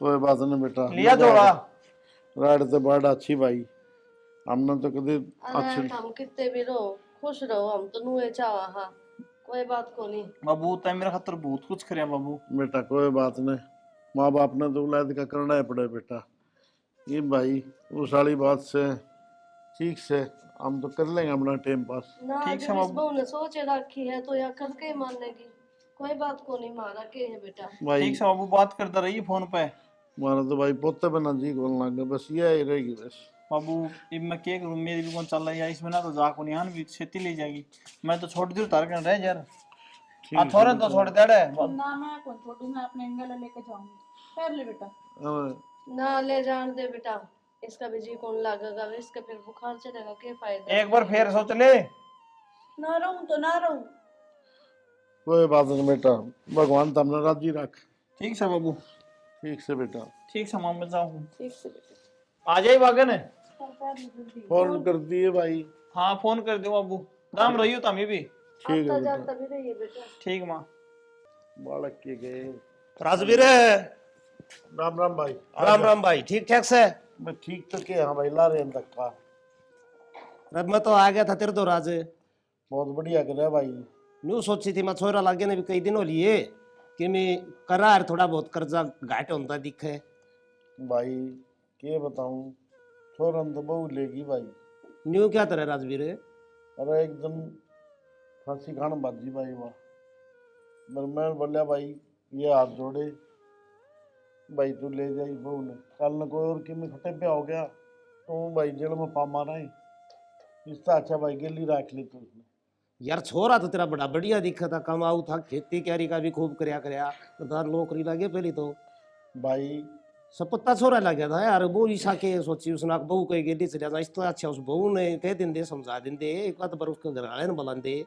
कोई बात नहीं बेटा, लिया जोड़ा राड से बड़ा अच्छी भाई। हमने तो कभी अरे अच्छे हम कितने भी रहो खुश रहो, हम तो नुए चावा। हाँ कोई बात को नहीं। बाबू तय मेरा खतर बहुत कुछ करे बाबू। बेटा कोई बात नहीं, माँ बाप ने तो औलाद का करना ही पड़े बेटा। ये भाई उस वाली बात से ठीक से हम तो कर लेंगे अपना टाइम पास। ना ठीक जब है इस बाबू। बहू ने सोच रखी है तो या करके मान लेगी। कोई बात को नहीं, मारा के है बेटा। भाई ठीक से बाबू बात करता रहिए फोन पे। हमारा तो भाई पोते बना जी बोलना लगे, बस ये ही रहेगी बस। बाबू अब मैं क्या करूँ, मेरी भी कौन चल रही है इसमें ना, तो जाको निहान भी खेती ले जाएगी। मैं तो छोड़ दी उतार कर रह यार। हाँ थोड़ा तो छोड़ दे रहे। ना मैं कौन छोड़ू, मैं अपने एंगल लेके जाऊंगी। पैर ले बेटा। अरे ना ले जान दे बेटा, इसका भी जी कौन लगेगा, इसका फिर बुखार चढ़ेगा, क्या फायदा। एक बार फिर सोच ले। ना रहूं तो ना रहूं। कोई बात नहीं बेटा, भगवान तुमने राजी रख। ठीक से बाबू। ठीक से बेटा, ठीक से माँ मैं जाऊँ। ठीक से बेटा। आ जाए बागन है। फोन कर दिए भाई। हाँ फोन कर दो बाबू, दाम रही हो तमी भी। ठीक है आता बेटा, जाता भी रहिए बेटा। ठीक माँ। बालक के गए। राजवीर राम राम भाई। राम राम भाई, ठीक ठाक से। मैं ठीक तो के हाँ भाई, ला रहे हैं धक्का। अब मैं तो आ गया था तेरे तो राज। बहुत बढ़िया कर रहा है भाई। न्यू सोची थी मैं छोरा लागे ने भी कई दिन हो लिए कि मैं करा है थोड़ा बहुत कर्जा घाट होता दिखे। भाई के बताऊं, छोरन तो बहु लेगी भाई। न्यू क्या तरह राजवीर? अरे एकदम फांसी खान बाजी भाई वाह। मैं बोलिया भाई ये हाथ जोड़े भाई, तू ले जाई बहू ने। कल न कोई और कि मैं खटे पे हो गया तो भाई जेल में पा मारा है। इससे अच्छा भाई गेली रख ली तू उसने। यार छोरा तो तेरा बड़ा बढ़िया दिखा था, कमाऊ था, खेती क्यारी का भी खूब करया तो नौकरी लगे पहले तो भाई सपत्ता छोरा लग गया था यार। वो ईसा के सोची उसने बहू कही गेली चलिया था, इस तो अच्छा उस बहू ने कह देंदे समझा देंदे एक बात पर उसके घर वाले ने बुला दे।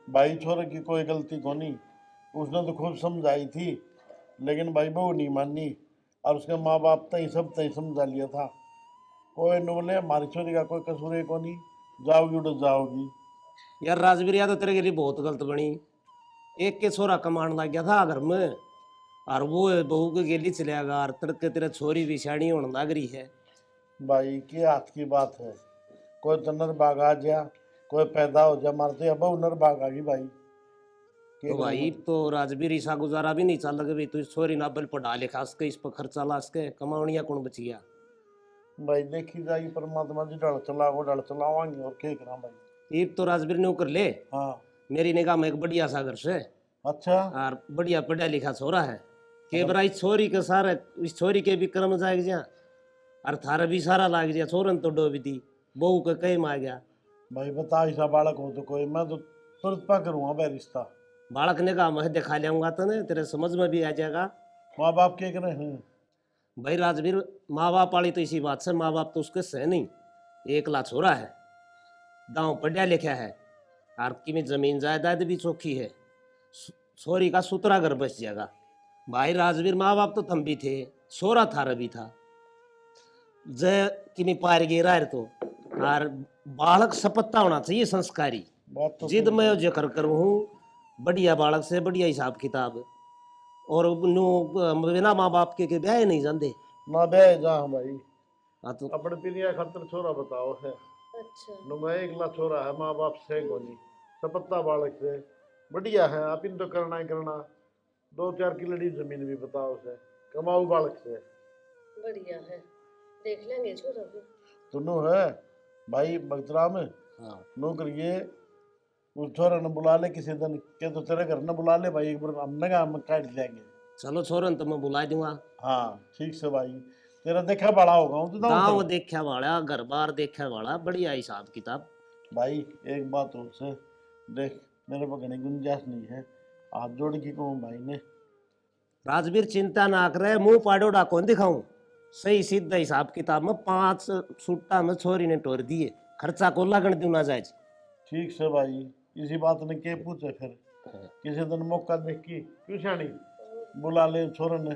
भाई छोरे की कोई गलती को नहीं, उसने तो खूब समझाई थी लेकिन भाई बहू नहीं मानी। और उसके माँ बाप तई सब तई समझा लिया था। कोई न बोले हमारी छोरी का कोई कसूर है को नहीं, जाओगी तो जाओगी। यार राजवीर या तो तेरे के लिए बहुत गलत बनी। एक के छोरा कमाने लग गया था घर में और वो बहू के गेली चलिया गया और तड़के तेरे छोरी भी सियाणी होने लग रही है। भाई के हाथ की बात है, कोई तो नर बाग आ जा, कोई पैदा हो जा, मारते अब नर बाग आ गई भाई। तो भाई तो राजवीर ईसा गुजारा भी नहीं चल लगे भाई, तू छोरी नाबल पढ़ा लिखा सके, इस पर खर्चा ला सके, कमावनिया कौन बचिया। भाई देखी जाएगी परमात्मा जी, डल चलाओ डल चलावांगे और क्या करा भाई। ईब तो राजवीर ने कर ले, हाँ मेरी निगाह में एक बढ़िया सागर से अच्छा। और बढ़िया पढ़ा लिखा छोरा है के बरा इस छोरी के सारे, इस छोरी के भी कर्म जाग जा और थारा भी सारा लाग जा, छोरन तो डोबी दी बहू के कई आ गया। भाई बता ऐसा बालक हो तो कोई, मैं तो तुरंत पा करूँगा भाई रिश्ता। बालक ने कहा मैं दिखा लियाऊंगा तो ने तेरे समझ में भी आ जाएगा। माँ बाप क्या करे हैं? भाई राजवीर माँ बाप वाली तो इसी बात से, माँ बाप तो उसके सह नहीं, एकला छोरा है, गाँव पढ़ा लिखा है और की में जमीन जायदाद भी चौखी है, छोरी का सुतरा घर बस जाएगा। भाई राजवीर माँ बाप तो थम भी थे, छोरा थारा भी था, जय कि पार गिरा है तो और बालक सपत्ता होना चाहिए संस्कारी। बात तो जिद मैं जिक्र करूँ हूँ बढ़िया बालक से बढ़िया हिसाब किताब, और नु बिना माँ बाप के ब्याह नहीं जाते। ना बे जा भाई, हाँ तो अपने पिनिया खातर छोरा बताओ है। अच्छा नुमा एकला छोरा है, माँ बाप से कोनी, सपत्ता बालक से बढ़िया है। आप इन तो करना ही करना, 2-4 किलोड़ी जमीन भी बताओ से, कमाऊ बालक से बढ़िया है, देख लेंगे छोरा भी। तुनु है भाई बगतराम, हाँ नो करिए उस छोरा ने बुला ले किसी दिन के, तो तेरे घर ने बुला ले भाई, एक बार हमने कहा हम काट देंगे। चलो छोरन तो मैं बुला दूंगा। हाँ ठीक से भाई, तेरा देखा बड़ा होगा हूँ तो गाँव देखा वाला, घर बार देखा वाला, बढ़िया हिसाब किताब। भाई एक बात और से देख, मेरे पास घनी गुंजाइश नहीं है, हाथ जोड़ के कहूँ भाई ने। राजवीर चिंता ना करे, मुंह पाड़ोड़ा कौन दिखाऊं, सही सीधा हिसाब किताब में 5 सूटा में छोरी ने तोड़ दिए, खर्चा को लगन दूं ना जाए। ठीक से भाई, इसी बात ने के पूछे फिर, किसी दिन मौका देख की क्यों शानी बुला ले छोरन ने,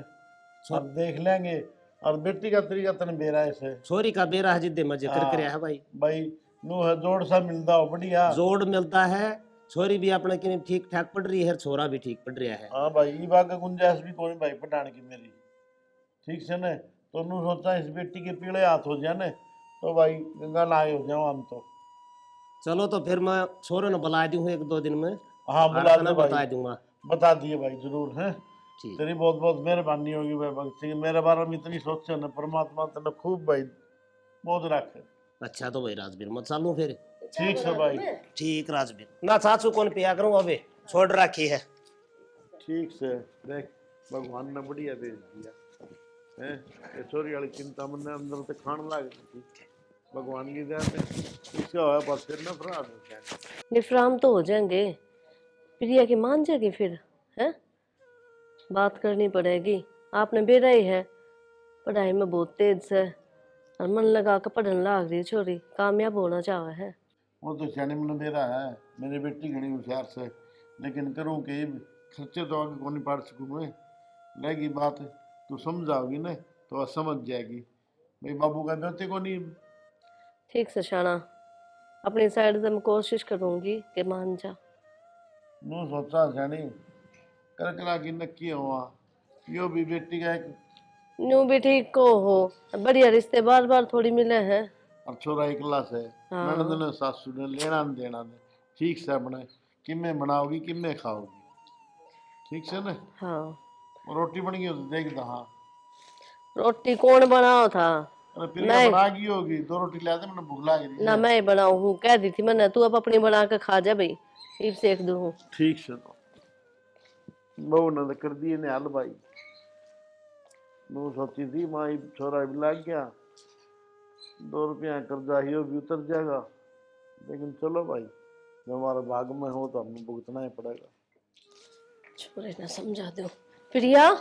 अब देख लेंगे। और बेटी का तरीका तने बेरा ऐसे, छोरी का बेरा है जिद्दे में जिक्र कर है भाई, भाई नू है जोड़ सा मिलता हो बढ़िया। जोड़ मिलता है, छोरी भी अपने की ठीक ठाक पढ़ रही है, छोरा भी ठीक पढ़ रहा है। हाँ भाई ये बात का गुंजाइश भी कोई भाई पठान की मेरी, ठीक से ने तो नू सोचा इस बेटी के पीले हाथ हो जाए ने तो भाई गंगा नहाए हो जाओ हम तो। चलो तो फिर मैं छोरे ने बुला दूं 1-2 दिन में, हाँ बुला दे बता भाई, दूंगा। बता दिए भाई जरूर है। ठीक, तेरी बहुत बहुत मेहरबानी होगी भाई भक्ति, मेरे बारे में इतनी सोचे न, परमात्मा तेने खूब भाई बहुत रखे। अच्छा तो भाई राजवीर मैं चलूं फिर। ठीक से भाई, ठीक राजवीर ना चाचू कौन पिया करूं, अबे छोड़ रखी है। ठीक से देख भगवान ने बढ़िया भेज दिया है, ये छोरी वाली चिंता मन अंदर से खान लग गई थी, भगवान की दया से इसका होया बस फिर नफरात हो जाए। निफराम तो हो जाएंगे, प्रिया की मान जाएगी फिर है, बात करनी पड़ेगी। आपने बेरा ही है, पढ़ाई में बहुत तेज से और मन लगा कर पढ़ने लाग रही छोरी, कामयाब होना चाहे है। वो तो सियाने मन मेरा है, मेरी बेटी घनी होशियार से, लेकिन करूँ कि खर्चे तो आगे को नहीं पढ़ सकूँ मैं। रहेगी बात तू समझाओगी ना तो वह समझ जाएगी, भाई बाबू का बेटे को नहीं। ठीक से शाना, अपनी साइड से मैं कोशिश करूंगी कि मान जा। नू सोचा सियानी कर करा की नक्की हुआ, यो भी बेटी का एक न्यू भी ठीक को हो, बढ़िया रिश्ते बार बार थोड़ी मिले हैं। और छोरा एक क्लास है, हाँ। ननद ने सासू ने लेना न देना ने, ठीक से अपने किमे बनाओगी किमे खाओगी, ठीक से ना। हाँ रोटी बन गई हो तो देख दहा, रोटी कौन बनाओ था? अरे फिर नहीं। बना गई होगी, 2 रोटी ला दे, मैंने भूख लग रही ना है। मैं ही बनाऊ हूँ, कह दी थी मैंने, तू अब अपनी बना के खा जा भाई, फिर सेक दूँ। ठीक से तो बहू ने तो कर दिए ने हल भाई, नू सोची थी माई छोरा भी लग गया, 2 रुपया कर्जा ही भी उतर जाएगा, लेकिन चलो भाई जो हमारे भाग में हो तो हमें भुगतना ही पड़ेगा। छोरे ना समझा दो। प्रिया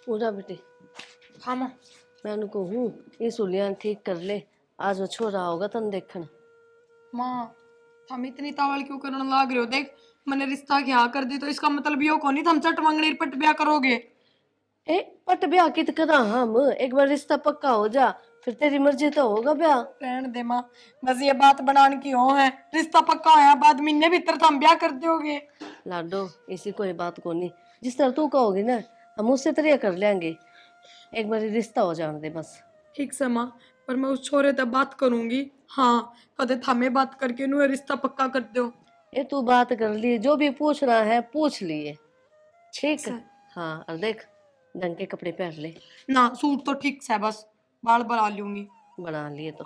पूरा बेटी, हाँ माँ। मैं उनको हूँ ये सुलियान ठीक कर ले, आज वो छोरा होगा तन देखना। माँ हम इतनी तावल क्यों करने लाग रहे हो? देख मैंने रिश्ता क्या कर दी तो इसका मतलब यो को नहीं हम चट मंगनी पट ब्याह करोगे। ए पट ब्याह कित करा हम, एक बार रिश्ता पक्का हो जा फिर तेरी मर्जी तो होगा ब्याह। रहने दे माँ, बस ये बात बनाने की हो है, रिश्ता पक्का होया बाद महीने भीतर तो हम ब्याह कर दोगे। लाडो इसी कोई बात को नहीं, जिस तरह तू कहोगी ना हम उससे तरह कर लेंगे, एक बार रिश्ता हो जाने दे बस। ठीक से माँ, पर मैं उस छोरे से बात करूंगी। हाँ, कदे थामे बात करके नु रिश्ता पक्का कर दो। ये तू बात कर ली, जो भी पूछना है पूछ लिए, ठीक। से। हाँ, और देख ढंग के कपड़े पहन ले। ना सूट तो ठीक से, बस बाल बढ़ा लूंगी। बना लिए तो,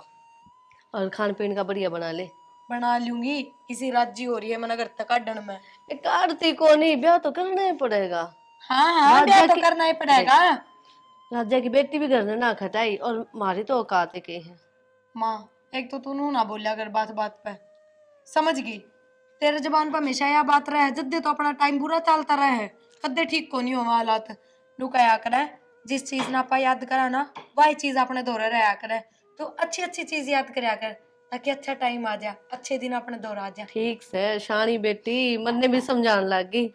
और खान पीन का बढ़िया बना ले। बना लूंगी, किसी राज्य हो रही है मना घर तक काटन में। एक आरती को नहीं, ब्याह तो करना ही पड़ेगा। हाँ हाँ, ब्याह राजा तो की करना ही पड़ेगा। राजा की बेटी भी घर में ना खटाई, और हमारी तो औकात है के है। माँ, एक तो तू नू ना बोलिया कर बात बात पे, समझ गई? तेरे जबान पर हमेशा यह बात रहे, जद्दे तो अपना टाइम बुरा चलता रहे, कद्दे ठीक को नहीं हो हालात। नू कया करे, जिस चीज ना आपा याद करा ना, वही चीज अपने दौरे रहा करे। तो अच्छी अच्छी चीज याद करया कर, ताकि अच्छा टाइम आ जा, अच्छे दिन अपने दौर आ जा। ठीक से शानी बेटी, मन ने भी समझाने लग गई।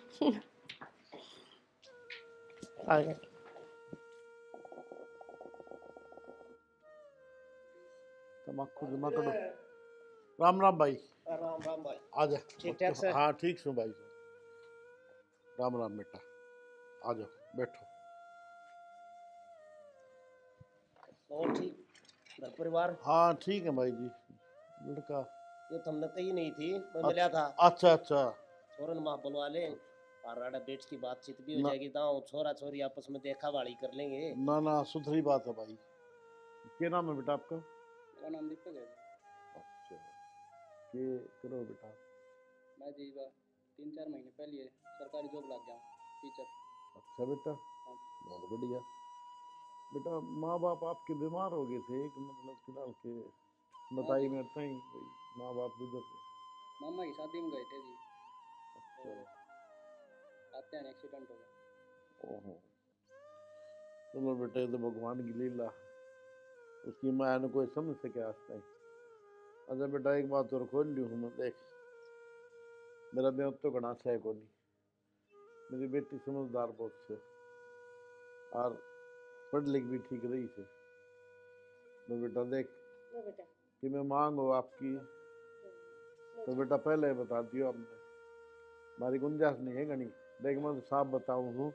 आ गया। तमाकू जमा करो। राम राम भाई। राम राम भाई। आ जा। ठीक ठाक से? हाँ ठीक हूँ भाई। राम राम बेटा, आ जाओ बैठो। और ठीक घर परिवार? हाँ ठीक है भाई जी। लड़का ये तो हमने कही नहीं थी, मैं मिला था। अच्छा अच्छा। छोरन माँ बुलवा ले, और राडा बेट की बातचीत भी हो ना- जाएगी, दाओ छोरा छोरी आपस में देखा बाड़ी कर लेंगे। ना ना, सुथरी बात है भाई। क्या नाम है बेटा आपका? मेरा नाम दीपक है। अच्छा, के करो बेटा? मैं जी 3-4 महीने पहले सरकारी जॉब लग गया हूँ, टीचर। अच्छा बेटा, हाँ। बहुत बढ़िया। बेटा माँ बाप आपके बीमार हो गए थे कि मतलब फिलहाल के बताइए मेरे ताई भाई, माँ बाप गुजर गए। मामा की शादी में गए थे जी, अच्छा। आते हैं एक्सीडेंट हो गया। ओहो, चलो बेटा ये तो भगवान की लीला, उसकी माया ने कोई समझ सके आज तक। अच्छा बेटा एक बात और खोल ली हूँ मैं, देख मेरा देव तो घना है को नहीं, मेरी बेटी समझदार बहुत से, और पढ़ लिख भी ठीक रही से। तो बेटा देख कि मैं मांग हो आपकी, तो बेटा पहले ही बता दियो आपने, हमारी गुंजाइश नहीं है घनी। देख मैं तो साफ बताऊँ हूँ,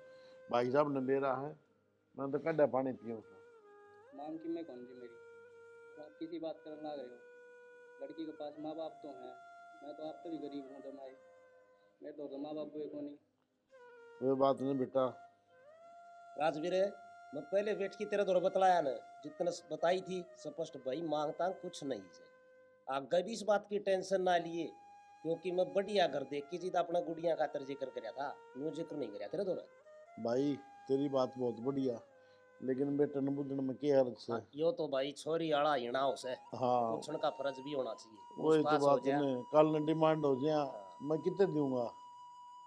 भाई साहब ने मेरा है, मैं तो कड्डा पानी पियूँ। मांग की मैं कौन जी मेरी, तो आप किसी बात करने लग रहे हो। लड़की के पास माँ बाप तो हैं, मैं तो आप तो भी गरीब हूँ जमाए, मेरे तो माँ बाप हुए को नहीं। कोई बात नहीं बेटा। राजवीर, मैं पहले बेट की तेरे दौर बतलाया न, जितने बताई थी स्पष्ट भाई, मांगता कुछ नहीं है। आगे भी इस बात की टेंशन ना लिए, क्योंकि मैं बढ़िया घर देख के जीता अपना गुड़िया खातर जिक्र कराया था, न्यू जिक्र नहीं कराया तेरे दौर। भाई तेरी बात बहुत बढ़िया, लेकिन बेटा न बुझन में क्या अर्थ है। यो तो भाई छोरी आड़ा हिणाओ से हाँ पूछने का फर्ज भी होना चाहिए। वही तो पूछताछ हो बात जाए। है, कल न डिमांड हो जाए मैं कितने दूंगा,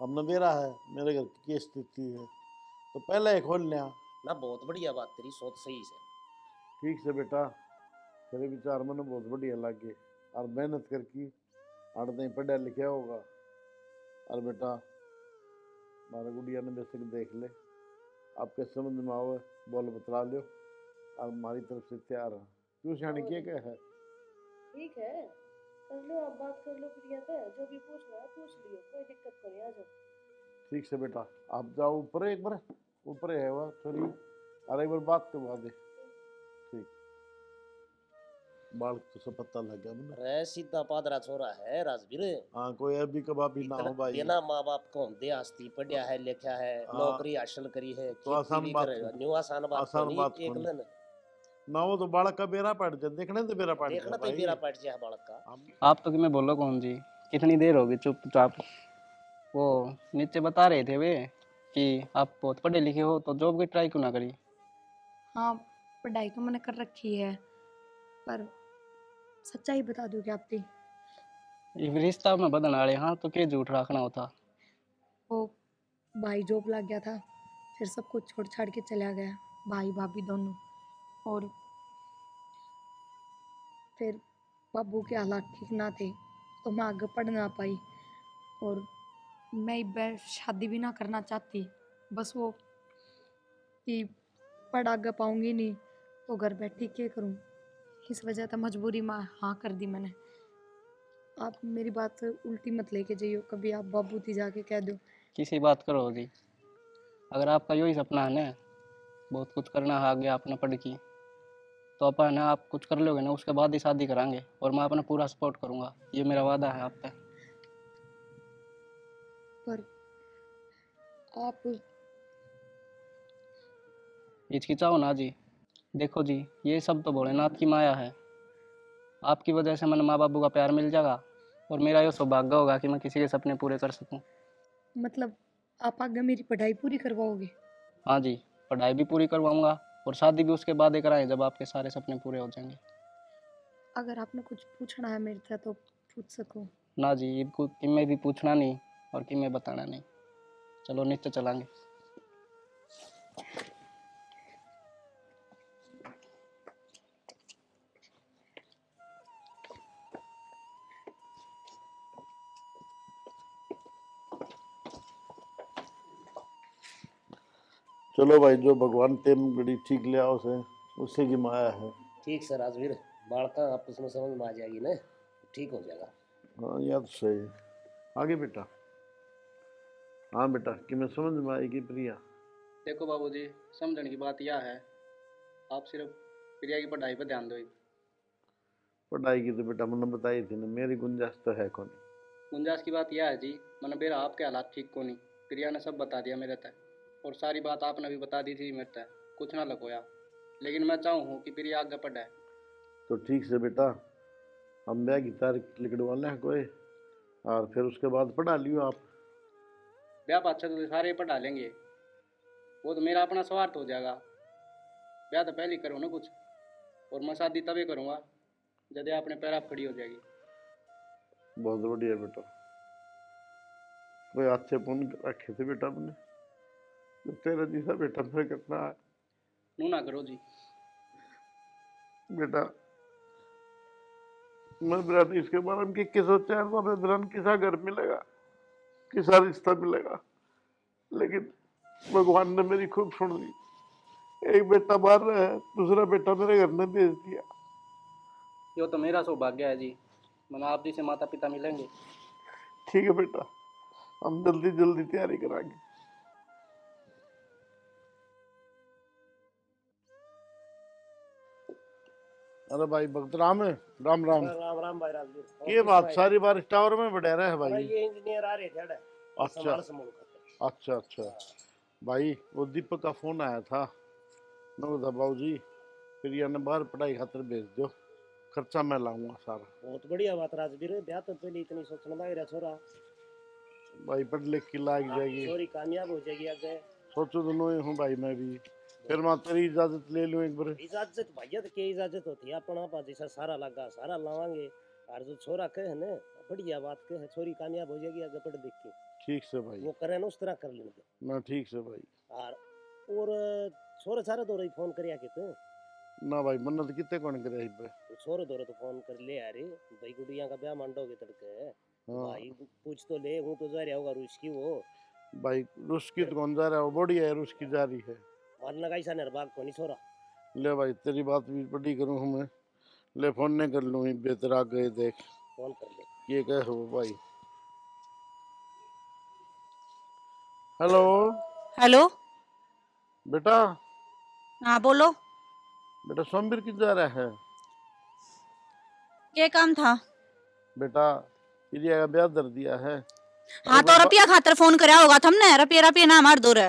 हमने मेरा है, मेरे घर की स्थिति है, तो पहले ही खोल लिया। ना बहुत बढ़िया बात, तेरी सोच सही से। ठीक से बेटा, तेरे विचार मैंने बहुत बढ़िया लगे, और मेहनत करके आड़ नहीं पढ़ा लिखा होगा। और बेटा हमारा गुड़िया ने बेशक देख ले, आपके समझ में आओ बोल बतला लो, और हमारी तरफ से तैयार है। क्यों सियानी क्या है? ठीक है, कर लो आप बात, कर लो प्रिया से, जो भी पूछना है पूछ लियो, कोई दिक्कत को नहीं, आ जाओ। ठीक से बेटा, आप जाओ ऊपर, एक बार ऊपर है वह सॉरी, और एक बार बात करवा दे। ठीक, बाल तो सब पता लग गया मुझे। अरे सीधा पादरा छोरा है राजवीर, हाँ कोई अभी कभी भी ना हो भाई। बिना माँ बाप को दे आस्ती पढ़िया है, लिखा है, हाँ। नौकरी हासिल करी है, तो आसान खेती भी बात करे, है। न्यू आसान बात आसान तो बात नहीं एक कौन? लन ना वो तो बालक का बेरा पड़ जाए, देखने तो बेरा पड़ देखना जाए तो भाई। बेरा पट जाए बालक का। आप तो कि मैं बोलो कौन जी, कितनी देर होगी चुपचाप। वो नीचे बता रहे थे वे कि आप बहुत पढ़े लिखे हो, तो जॉब की ट्राई क्यों ना करी। हाँ, पढ़ाई तो मैंने कर रखी है, पर सच्चाई बता दूँ क्या आपकी? ये रिश्ता में बदलने वाले, हाँ तो क्या झूठ रखना होता। वो भाई जॉब लग गया था, फिर सब कुछ छोड़ छाड़ के चला गया, भाई भाभी दोनों। और फिर बाबू के हालात ठीक ना थे, तो मैं आगे पढ़ ना पाई, और मैं शादी भी ना करना चाहती, बस वो कि पढ़ आगे पाऊंगी नहीं तो घर बैठी क्या करूं, इस वजह से मजबूरी में हाँ कर दी मैंने। आप मेरी बात उल्टी मत लेके जाइयो, कभी आप बाबू थी जाके कह दो। किसी बात करो जी, अगर आपका यही सपना है ना, बहुत कुछ करना है आगे आपने पढ़ की, तो अपन है आप कुछ कर लोगे ना उसके बाद ही शादी कराएंगे, और मैं अपना पूरा सपोर्ट करूँगा, ये मेरा वादा है आप पे। पर आप हिचकिचाओ ना जी। देखो जी, ये सब तो भोलेनाथ की माया है। आपकी वजह से मैंने माँ बापू का प्यार मिल जाएगा, और मेरा ये सौभाग्य होगा कि मैं किसी के सपने पूरे कर सकूं। मतलब आप आगे मेरी पढ़ाई पूरी करवाओगे? हाँ जी, पढ़ाई भी पूरी करवाऊंगा, और शादी भी उसके बाद ही कराएं जब आपके सारे सपने पूरे हो जाएंगे। अगर आपने कुछ पूछना है मेरे से तो पूछ सको। ना जी, इनको कि मैं भी पूछना नहीं और कि मैं बताना नहीं। चलो नीचे चलांगे। चलो भाई, जो भगवान टेम बड़ी ठीक लिया उसे, उसी की माया है। ठीक सर राजवीर, बालका आपस में समझ में आ जाएगी ना, ठीक हो जाएगा। हाँ यह तो सही है। आगे बेटा। हाँ बेटा, कि मैं समझ में आएगी प्रिया। देखो बाबूजी, समझने की बात यह है, आप सिर्फ प्रिया की पढ़ाई पर ध्यान दो। पढ़ाई की तो बेटा मैंने बताई थी ना, मेरी गुंजाइश तो है कौन। गुंजाइश की बात यह है जी, मैंने मेरा आपके हालात ठीक को नहीं, प्रिया ने सब बता दिया मेरे तय, और सारी बात आपने भी बता दी थी मेरे तय, कुछ ना लकोया। लेकिन मैं चाहूँ कि प्रिया आगे पढ़े। तो ठीक से बेटा, हम ब्याह की तारीख लिखवा लें कोई, और फिर उसके बाद पढ़ा लियो आप। ब्याह पाछे तो सारे पढ़ा लेंगे, वो तो मेरा अपना स्वार्थ हो जाएगा। ब्याह तो पहले ही करो ना कुछ, और मैं शादी तभी करूँगा जब ये अपने पैर आप खड़ी हो जाएगी। बहुत बढ़िया बेटा, कोई अच्छे पुण्य रखे थे बेटा अपने, जो तेरा जैसा बेटा फिर करना है। नू ना करो जी। बेटा मैं बिरान इसके बारे में कि सोचा है, तो हमें बिरान किसा घर मिलेगा, किसा रिश्ता मिलेगा, लेकिन भगवान ने मेरी खूब सुन ली। एक बेटा बाहर रहा है, दूसरा बेटा मेरे घर में भेज दिया। यो तो मेरा सौभाग्य है जी, मैंने आप जी से माता पिता मिलेंगे। ठीक है बेटा, हम जल्दी जल्दी तैयारी कराएंगे। अरे भाई भक्त राम है, राम राम। राम राम भाई राजवीर। ये बात सारी बार टावर में बढ़ा रहा है भाई। ये इंजीनियर आ रहे थे अड़े, अच्छा संभाल समूल करते। अच्छा अच्छा भाई, वो दीपक का फोन आया था, मैं बोला बाबू जी प्रिया ने बाहर पढ़ाई खातर भेज दो, खर्चा मैं लाऊंगा सारा। बहुत बढ़िया बात राजवीर, ब्याह तो पहले इतनी सोचने लग रहा छोरा, भाई पढ़ लिख के लायक जाएगी, छोरी कामयाब हो जाएगी आगे। सोचो दोनों ही हूँ भाई मैं भी, फिर मैं तेरी इजाजत ले लूँ एक बार। इजाजत भैया तो क्या इजाजत होती है, अपना आप जैसा सारा लगा सारा लावांगे, और जो छोरा कहे ना बढ़िया बात कहे, छोरी कामयाब हो जाएगी आगे पढ़ देख के, ठीक से भाई, वो करे ना उस तरह कर लेंगे। ना ठीक से भाई। और छोरे सारे दो रही फोन करिया के तो ना भाई मन्नत कितने कौन करे इस पे। छोरे दो तो फोन कर ले यार, भाई गुड़िया का ब्याह मांडोगे तड़के, हाँ भाई पूछ तो ले, हूँ तो जा रहा होगा रूस की वो, भाई रुस की तो कौन जा रहा है, वो बढ़िया है रुस की जा रही है। मारना का ऐसा निर्भाग को नहीं छोरा। ले भाई तेरी बात भी बड़ी करूँ हूँ मैं, ले फोन नहीं कर लूँ बेहतर आ गए देख, फोन कर ले। ये कह हो भाई। Hello hello. बेटा, हाँ बोलो, बेटा सोमवीर किधर जा रहा है? क्या काम था? बेटा प्रिया का ब्याह कर दिया है। हाँ एक तो बार रुपया खातर फोन कराया होगा तुमने, रुपया रुपया ना मार दो रे।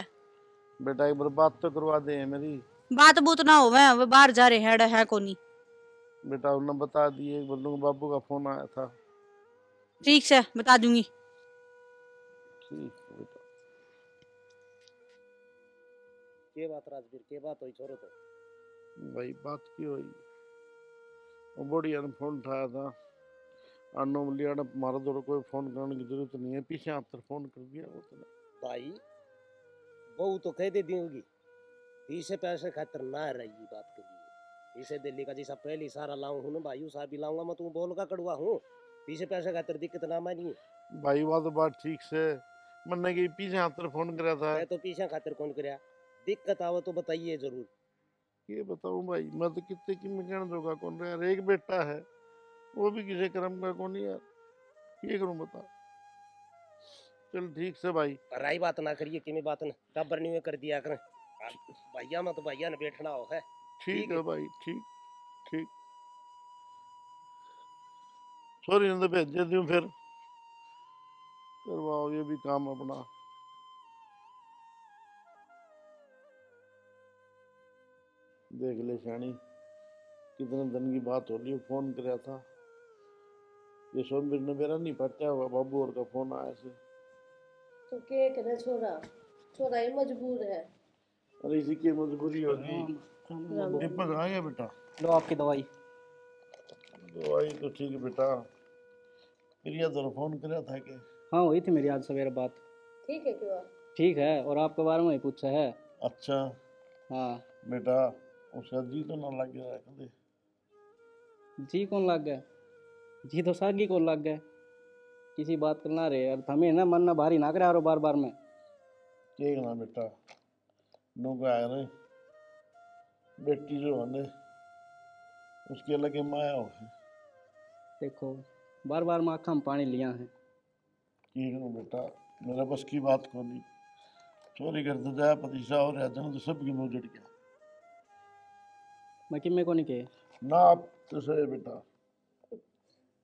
बेटा एक बार बात तो करवा दे मेरी। बात बूत ना हो, वे बाहर जा रहे है कोनी। बेटा उन्होंने बता दिए, एक बल्लू के बाबू का फोन आया था। ठीक से बता दूंगी। ठीक है बेटा। के बात राजवीर, के बात हुई छोरो तो? भाई बात की हुई, वो बढ़िया ने फोन उठाया था, अनोमलिया ने मारा दौड़, कोई फोन करने की जरूरत नहीं है, पीछे हाथ फोन कर दिया वो तो। भाई बहू तो कह दे दी होगी, इसे पैसे खातर ना रही बात करिए, इसे दिल्ली का जैसा पहले सारा लाऊं हूँ ना भाई, उसा भी लाऊंगा मैं, तू बोल का कड़वा हूँ, पीछे पैसे खातर दिक्कत ना मानिए। भाई वो तो बात ठीक से, मैंने कि पीछे हाथ फोन करा था। मैं तो पीछे खातिर कौन कराया, दिक्कत आवे तो बताइए जरूर। ये बताऊं भाई, मैं तो कितने की मैं कहना दूंगा कौन रहा यार, एक बेटा है वो भी किसी कर्म का कौन यार, ये करूं बता। चल ठीक से भाई। पराई बात ना करिए, किमी बात न टब्बर नहीं कर दिया करें, भैया में तो भैया ने बैठना हो है। ठीक है भाई ठीक। ठीक छोरी ने तो भेज दूं फिर करवाओ ये भी काम अपना। देख ले शानी कितने दिन की बात हो रही, फोन कराया था ये सोमवीर ने मेरा नहीं पटा हुआ, बाबू और का फोन आया से। तो के करे छोरा, छोरा ही मजबूर है। अरे इसी की मजबूरी होगी। दीपक आ गया बेटा, लो आपकी दवाई। दवाई तो ठीक है बेटा। प्रिया तो फोन कराया था कि हाँ हुई थी मेरी आज सवेरे बात। ठीक है क्यों? ठीक है, और आपके बारे में ही पूछा है। अच्छा हाँ। बेटा उसका जी तो ना लग गया कदे? जी कौन लग गया? जी तो सागी कौन लग गया? किसी बात करना रे और हमें ना मन ना भारी ना करे बार बार में। ठीक ना बेटा, नो को आया रे बेटी जो है उसके अलग ही माया हो है। देखो बार बार में आँखा में पानी लिया है। ठीक ना बेटा, मेरा बस की बात को नहीं, चोरी करते जाए पतीसा और जन तो सबकी मुँह जड़ गया मैं किम्मे को नहीं कहे ना। आप तो सही बेटा।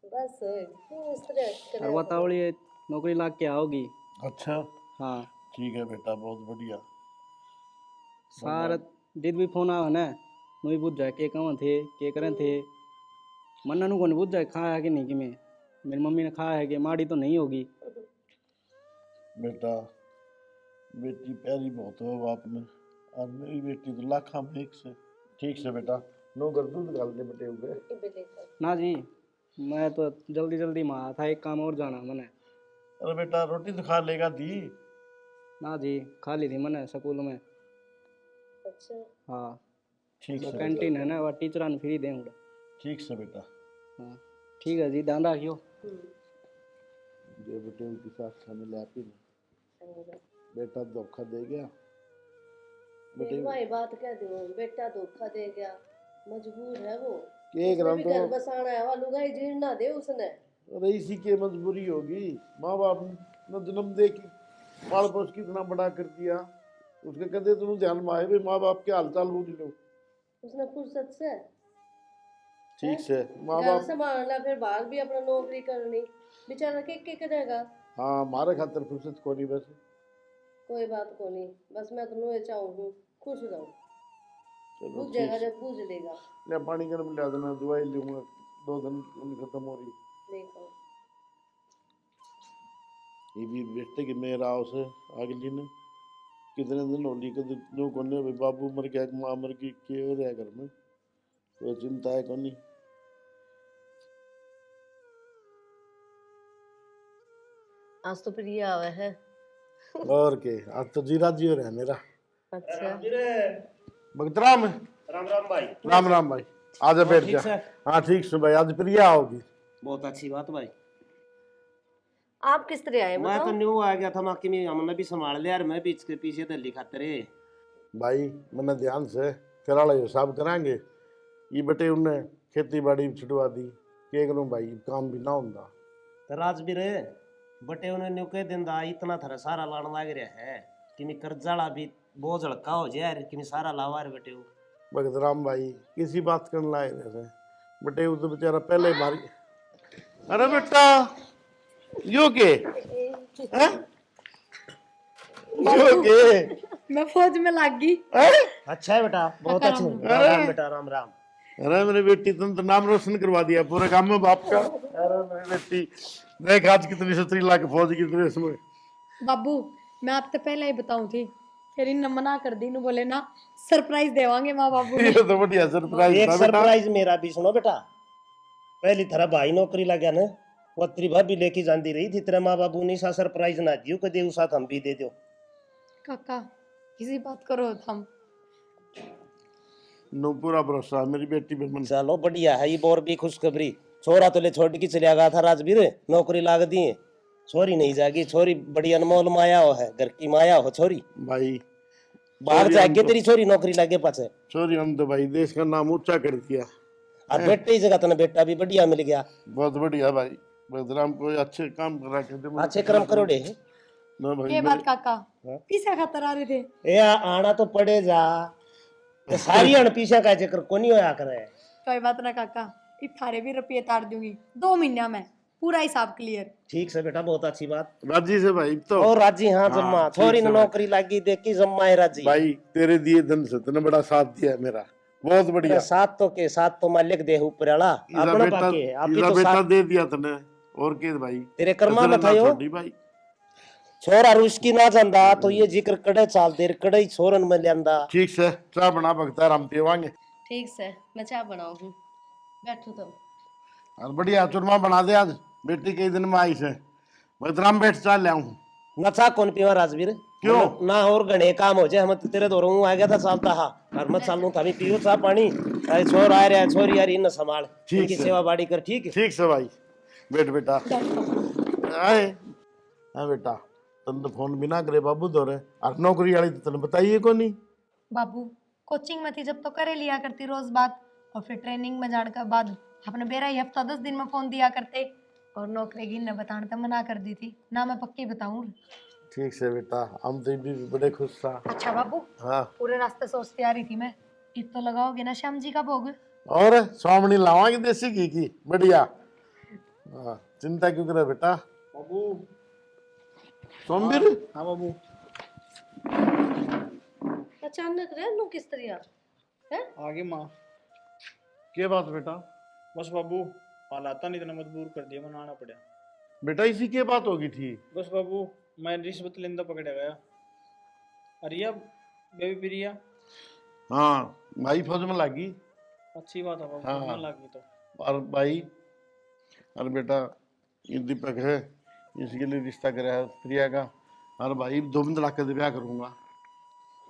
बस क्यों इस तरह और करे? बताओ ये नौकरी लाग के आओगी? अच्छा हाँ। ठीक है बेटा, बहुत बढ़िया। सारा दिन भी फोन आओ ना मुझे बुझ जाए के कहाँ थे के करें थे। मन्ना नु को नहीं बुझ जाए खाया है कि नहीं कि मैं मेरी मम्मी ने खाया है कि माड़ी तो नहीं होगी। बेटा बेटी प्यारी बहुत हो बाप में, और मेरी बेटी तो लाखा में एक से। ठीक से बेटा, नो कर दूध डालने बेटे हुए। ना जी मैं तो जल्दी जल्दी में आया था, एक काम और जाना मैंने। अरे बेटा रोटी तो खा लेगा दी। ना जी खा ली थी मैंने स्कूल में। अच्छा हाँ ठीक तो से कैंटीन है ना वह टीचर ने फ्री देंगे। ठीक से बेटा। हाँ ठीक है जी, ध्यान रखियो। जो बेटे उनकी साथ खाने ले आती ना, बेटा धोखा दे गया बेटे। भाई बात कह दो, बेटा धोखा दे गया, मजबूर है वो। एक उसने रंग भी तो घर बसाना है, वालू गाई जीर ना दे उसने। अरे इसी की मजबूरी होगी, माँ बाप ने जन्म दे के पाल पोस के इतना बड़ा कर दिया, उसके कहते तुम ध्यान में आए भाई माँ बाप के हाल चाल पूछ लो। उसने फुर्सत से ठीक से माँ घर बाप। संभालना, फिर बाहर भी अपना नौकरी करनी, बेचारा के करेगा। हाँ हमारे खातर फुर्सत को नहीं बस। कोई बात को नहीं, बस मैं तो नो चाहूँ खुश रहूँ। चलो बुझ ठीक जाएगा से। जब बुझ लेगा। ले पानी गर्म ला देना, दवाई लूंगा 2 दिन उनकी खत्म हो रही। देखो ये भी बेटे कि मेरा उसे अगली ने कितने दिन होली के जो कोने भाई बाबू मर गया माँ मर गई के हो रहा घर में, कोई चिंता है कोनी। आज तो प्रिया आवे है। और के आज तो जीरा जी हो रहा है मेरा। अच्छा भगत राम राम राम भाई। राम राम भाई, आजा बैठ ठीक जा। से? हाँ ठीक से भाई, आज प्रिया आओगी। बहुत अच्छी बात भाई। आप किस तरह आए मैं तो बताओ? न्यू आ गया था माँ में, हमने भी संभाल लिया यार, मैं भी इसके पीछे दिल्ली खाते रहे। भाई मैंने ध्यान से कराला हिसाब कराएंगे, ये बटे उनने खेती बाड़ी छुड़वा दी, के करूं भाई काम भी ना होता। तो राजवीर बटे उन्हें न्यू के दिन दा इतना थारा सारा लाने लग रहा है कि मैं कर्जाला भी बोझ हल्का हो जाए यार, कि मैं सारा लावा रे बेटे। भगत राम भाई किसी बात करने लाए रहे बटे, वो तो बेचारा पहले ही मारी। अरे बेटा यो के हैं? यो के मैं फौज में लग गई। अच्छा है बेटा, बहुत अच्छे। राम राम बेटा, राम राम। अरे मेरी बेटी तुम तो नाम रोशन करवा दिया पूरे काम में बाप का। अरे मेरी बेटी देख आज कितनी 17 लाख फौज की ड्रेस में। बाबू मैं आपसे पहले ही बताऊं थी, फिर इन मना कर दी, नु बोले ना सरप्राइज देवांगे माँ बाबू ये तो बढ़िया सरप्राइज एक था बेटा। सरप्राइज मेरा भी सुनो बेटा। पहली थारा भाई नौकरी लग गया ना, वो तेरी भाभी लेके जाती रही थी, तेरे माँ बाबू ने सा सरप्राइज ना दियो कदे उस साथ हम भी दे दो। काका किसी बात करो हम। नो पूरा भरोसा मेरी बेटी पे मन। चलो बढ़िया है, ये बोर भी खुशखबरी। छोरा तो ले छोड़ के चलिया गया था राजवीर, नौकरी लाग दी है, छोरी नहीं जागी। छोरी बड़ी अनमोल माया हो है, घर की माया हो छोरी। भाई बाहर छोरी जाके हम तो- तेरी छोरी नौकरी लागे पाछे। छोरी हम तो भाई देश का नाम ऊंचा कर दिया। और बेटे की जगह तने बेटा भी बढ़िया मिल गया। बहुत बढ़िया भाई, बदराम को अच्छे काम करा के दे। अच्छे कर्म करोड़े। ना भाई ये बात काका हाँ? पीछे खातर आ रहे थे। ए आना तो पड़े जा, ये सारी अन पीछे का जिक्र कोनी होया करे। कोई बात ना काका, थारे भी रुपये तार दूंगी 2 महीना में, पूरा हिसाब क्लियर। ठीक से बेटा, बहुत अच्छी बात। राजी से भाई तो और राजी, हाँ जम्मा, हाँ, ठीक छोरी ने से भाई। नौकरी लगी देख की जम्मा है राजी। भाई तेरे दिए धन से तूने बड़ा साथ दिया है मेरा, बहुत बढ़िया। अरे साथ तो के साथ तो मालिक दे ऊपर वाला इसा अपना बेटा, पाके आप ही इसा तो बेटा साथ दे दिया तूने, और के भाई तेरे कर्मा कसर में था ना यो। छोड़ी भाई। छोरा रुष्की ना जांदा तो ये जिक्र कड़े चाल देर कड़े ही छोरन में लियांदा। ठीक से चाह बना भगता राम पीवांगे। ठीक से मैं चाय बनाऊ हूँ, बैठो तो। और बढ़िया चूरमा बना दे आज, बेटी कई दिन में आई से भगतराम बैठ चाह ले आऊं। नचा कौन पीवा राजवीर? क्यों? ना और घने काम हो जाए, हम तो तेरे दोरों आ गया था चालता हा और मैं चालू था, पियो चाह पानी। अरे छोर आ रहा है, छोरी आ रही न संभाल, ठीक इनकी से। सेवा बाड़ी कर। ठीक है ठीक से भाई, बैठ बेटा। आए हाँ बेटा, तन तो फोन बिना करे बाबू दौरे, और नौकरी वाली तो तने बताइए को नहीं। बाबू कोचिंग में थी जब तो करे लिया करती रोज बात, और फिर ट्रेनिंग में जाने के बाद अपने बेरा ही हफ्ता 10 दिन में फोन दिया करते, और नौकरी की न बताने तो मना कर दी थी ना, मैं पक्की बताऊं। ठीक से बेटा, हम तो भी बड़े खुश था। अच्छा बाबू, हाँ पूरे रास्ते सोचती आ रही थी मैं, ईद तो लगाओगे ना श्याम जी का भोग? और स्वामणी लावांगे देसी घी की बढ़िया। हाँ चिंता क्यों करे बेटा। बाबू। सोमवीर हाँ बाबू। अचानक रह लू किस तरह है? आगे माँ। क्या बात बेटा? बस बाबू, हालात ने इतना मजबूर कर दिया, मनाना पड़ा। बेटा इसी की बात होगी थी। बस बाबू, मैं रिश्वत लेंदा पकड़ा गया। अरिया बेबी प्रिया। हाँ भाई फौज में लगी। अच्छी बात है बाबू, हाँ। फौज में लगी तो। और भाई, और बेटा ये दीपक है, इसके लिए रिश्ता करा है प्रिया का, और भाई 2 मिनट ला कर ब्याह करूंगा।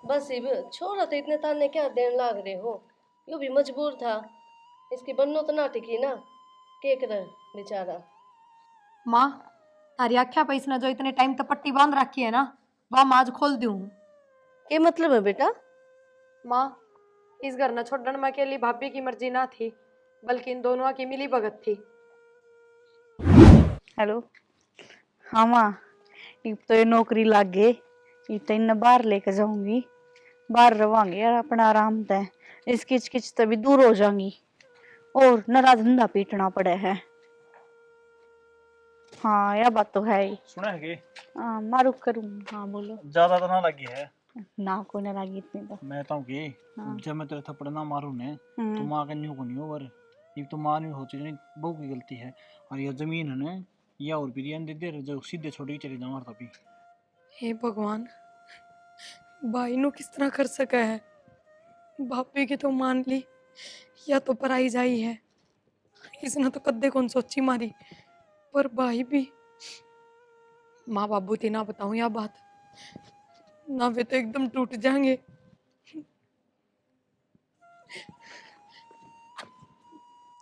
बस इब छोरा तो इतने ताने क्या देने लाग रहे हो, यो भी मजबूर था, इसकी बन्नो तो ना टिकी ना, के करे बेचारा। माँ तारी आख्या पे इसने जो इतने टाइम तक पट्टी बांध रखी है ना, वह मैं आज खोल दूं। के मतलब है बेटा? माँ इस घर न छोड़ने में अकेली भाभी की मर्जी ना थी, बल्कि इन दोनों की मिली भगत थी। हेलो। हाँ माँ, अब तो ये नौकरी लग गई, अब तो इन्हें बाहर लेकर जाऊंगी, बाहर रवांगे यार अपना आराम से, इस किच किच से भी दूर हो जाऊंगी, और नरा धंधा पीटना पड़े है। हाँ यह बात तो है ही। सुना है कि हाँ मारू करूँ। हाँ बोलो। ज्यादा तो ना लगी है ना को ना लगी इतनी तो। मैं तो कि हाँ। जब मैं तेरे थप्पड़ ना मारू ने तो माँ का न्यू को नहीं हो, ये तो माँ नहीं होती नहीं, बहू की गलती है। और यह जमीन है ना, या और बिरियानी दे दे जो सीधे छोड़ के चले जाऊँ तभी। हे भगवान, भाई नु किस तरह कर सका है? भाभी की तो मान ली, या तो पराई जाई है, इसने तो कद्दे कौन सोची मारी, पर भाई भी। माँ बाबू थी ना बताऊं या बात, ना वे तो एकदम टूट जाएंगे।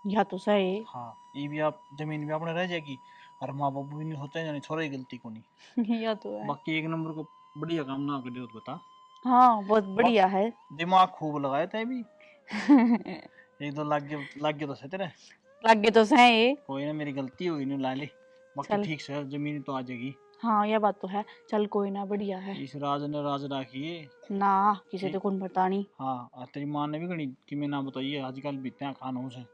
या तो सही। हाँ, ये भी आप जमीन भी अपने रह जाएगी, और माँ बाबू भी नहीं होते जाने, छोरा की गलती को नहीं। या तो है। बाकी 1 नंबर को बढ़िया काम ना कर दे तो बता। हाँ बहुत बढ़िया है। दिमाग खूब लगाया था भी। 1-2 लाख के तो सही तेरे। लगे तो सही। कोई ना, मेरी गलती होगी नहीं ला ली, बाकी चल। ठीक से जमीन तो आ जाएगी। हाँ यह बात तो है, चल कोई ना, बढ़िया है इस राज ने राज राखिए। ना, किसी तो कौन पता नहीं। हाँ, और तेरी माँ ने भी गणी कि मैं ना बताइए, आजकल बीते खानों से।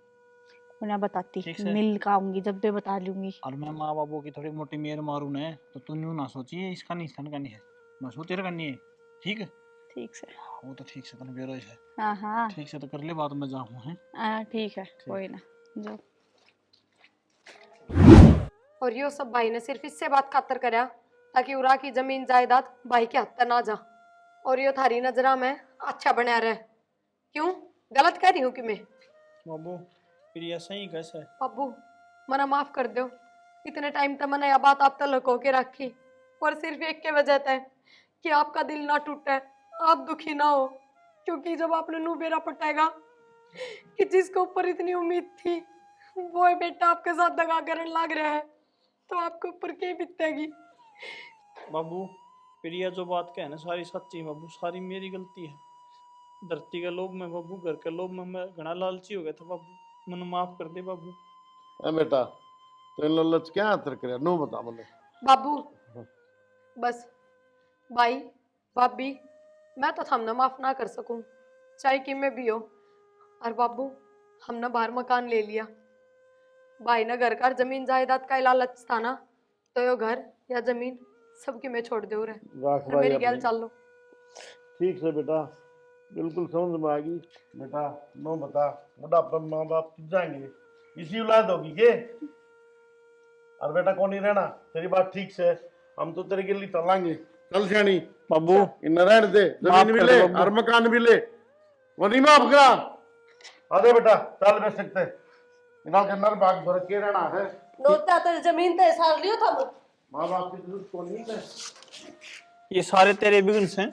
मैं बताती, ठीक से। मिल का आऊंगी जब भी बता लूंगी। और मैं माँ बाबू की थोड़ी मोटी मेर मारू ने तो तू यूं ना सोचिए इसका नहीं इसका नहीं है, बस वो तेरा करनी है। ठीक है, ठीक से। वो तो ठीक से तने बेरो है। हाँ हाँ। ठीक से तो कर ले बात, मैं जाऊँ है। हाँ ठीक है, कोई ना जो। और यो सब भाई ने सिर्फ इससे बात खातर करया ताकि उरा की जमीन जायदाद भाई के हाथ ना जा, और यो थारी नजरा में अच्छा बनया रहे। क्यों गलत कह रही हूँ कि मैं? बाबू प्रिया सही कैसे है? बाबू मना माफ कर दो, इतने टाइम तक मैंने यह बात आप तक लुको के रखी, और सिर्फ एक के वजह से कि आपका दिल ना टूटे, आप दुखी ना हो, क्योंकि जब आपने नू बेरा पटाएगा कि जिसके ऊपर इतनी उम्मीद थी वो है बेटा आपके साथ दगा करने लग रहा है, तो आपके ऊपर क्या बीतेगी? बाबू प्रिया जो बात कहे ना सारी सच्ची है बाबू, सारी मेरी गलती है। धरती का लोभ में बाबू, घर का लोभ में मैं घना लालची हो गया था बाबू, मन माफ कर दे बाबू। ए बेटा तो इन लच क्या आतर करे नो बता मुझे। बाबू बस भाई भाभी, मैं तो थमना माफ ना कर सकूं, चाहे कि मैं भी हो। और बाबू हमने बाहर मकान ले लिया। भाई ने घर का जमीन जायदाद का लालच था ना, तो यो घर या जमीन सबकी मैं छोड़ दे रहे। राख और भाई मेरी गैल अपनी। चल लो। ठीक से बेटा, बिल्कुल समझ में आ गई बेटा। नो बता, बुढ़ापे में माँ बाप किस जाएंगे, इसी औलाद होगी के। और बेटा कौन ही रहना, तेरी बात ठीक से, हम तो तेरे के लिए चलाएंगे। चल सियानी, बाबू इन रहने दे, माफ जमीन भी कर ले दे बाबू। और मकान भी ले, वो नहीं माफ करा। अरे बेटा चल बेच सकते, इना के अंदर भाग भर के रहना है। नोता तेरी जमीन ते सार लियो था। माँ बाप की जरूरत को नहीं है। ये सारे तेरे बिगन से